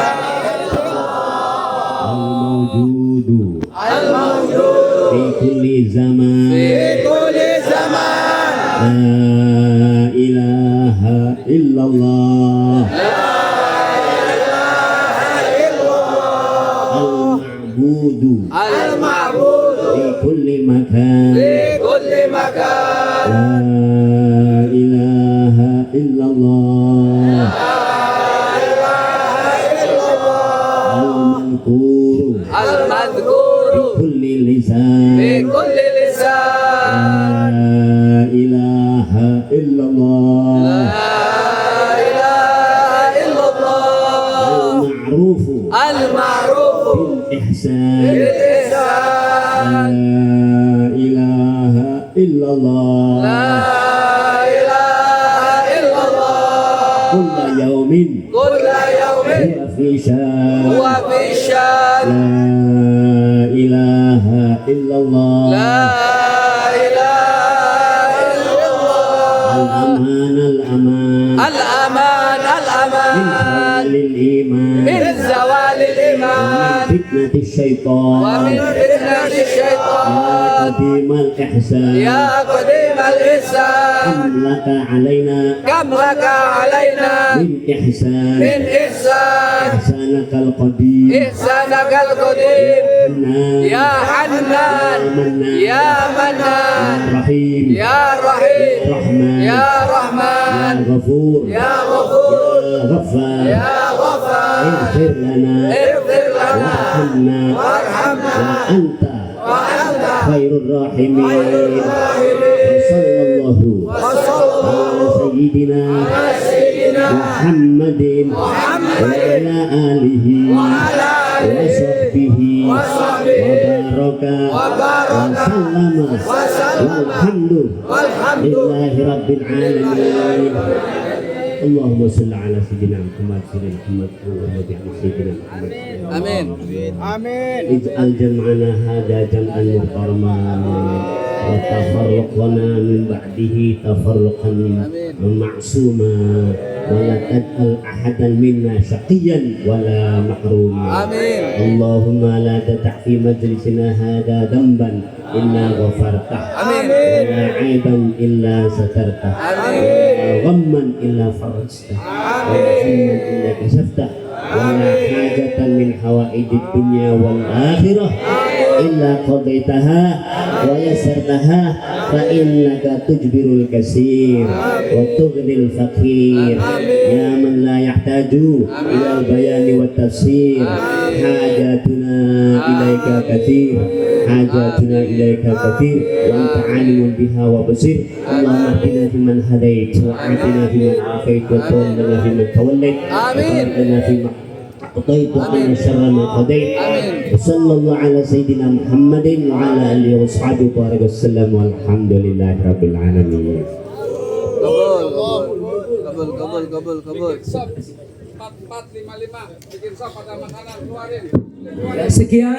ilaha illallah. al-ma'budu fi kulli makan la ilaha illallah al-madhkuru fi kulli lisan la ilaha illallah al-ma'rufu bil ihsan la ilaha illallah kulla yawmin huwa fi shan la ilaha illallah الأمان من زوال الإيمان ومن فتنة الشيطان يا قديم الإحسان كم لك علينا من إحسان إحسانك القديم يا حنان يا منان يا رحيم يا يا رحمن غفور يا غفور يا غفار اغفر لنا وارحمنا وأنت خير الراحمين وصلى الله على سيدنا محمد وعلى آله وصحبه وبارك وسلم والحمد لله رب العالمين. اللهم صل على سيدنا محمد وعلى سيدنا محمد. آمين اجعل جمعنا هذا جمعا محترما وتفرقنا من بعده تفرقا معصوما ولا تجعل أحدا منا شقيا ولا محروما. اللهم لا تدع في مجلسنا هذا ذنبا إلا غفرته ولا عيبا إلا سترته ولا غما إلا فرجته ولا هما إلا كشفته ولا حاجة من حوائج الدنيا والآخرة إلا قضيتها ويسرتها فإنك تجبر الكثير وتغني الفقير يا من لا يحتاج إلى البيان والتفسير. حاجاتنا إليك كثير وأنت عالم بها وبصير. اللهم اهدنا فيمن هديت وعافنا فيمن عافيت وتولنا فيمن توليت وبارك لنا فيما قضيت وقنا شر ما قضيت. وصلى الله على سيدنا محمد وعلى آله وصحبه وبارك وسلم والحمد لله رب العالمين. kabul 4455 bikin sop ada makanan keluarin. Ya, sekian,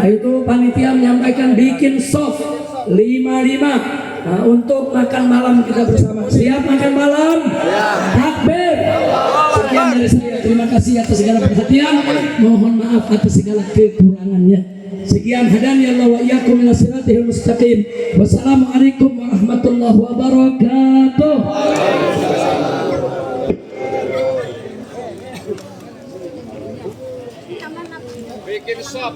itu panitia menyampaikan bikin sop 55. Nah, untuk makan malam kita bersama. Siap makan malam? Takbir. Sekian dari saya. Terima kasih atas segala perhatian. Mohon maaf atas segala kekurangannya. Sekian, hadani Allah wa iyyakum ila siratal mustaqim. Wassalamualaikum warahmatullahi wabarakatuh. Bikin sop.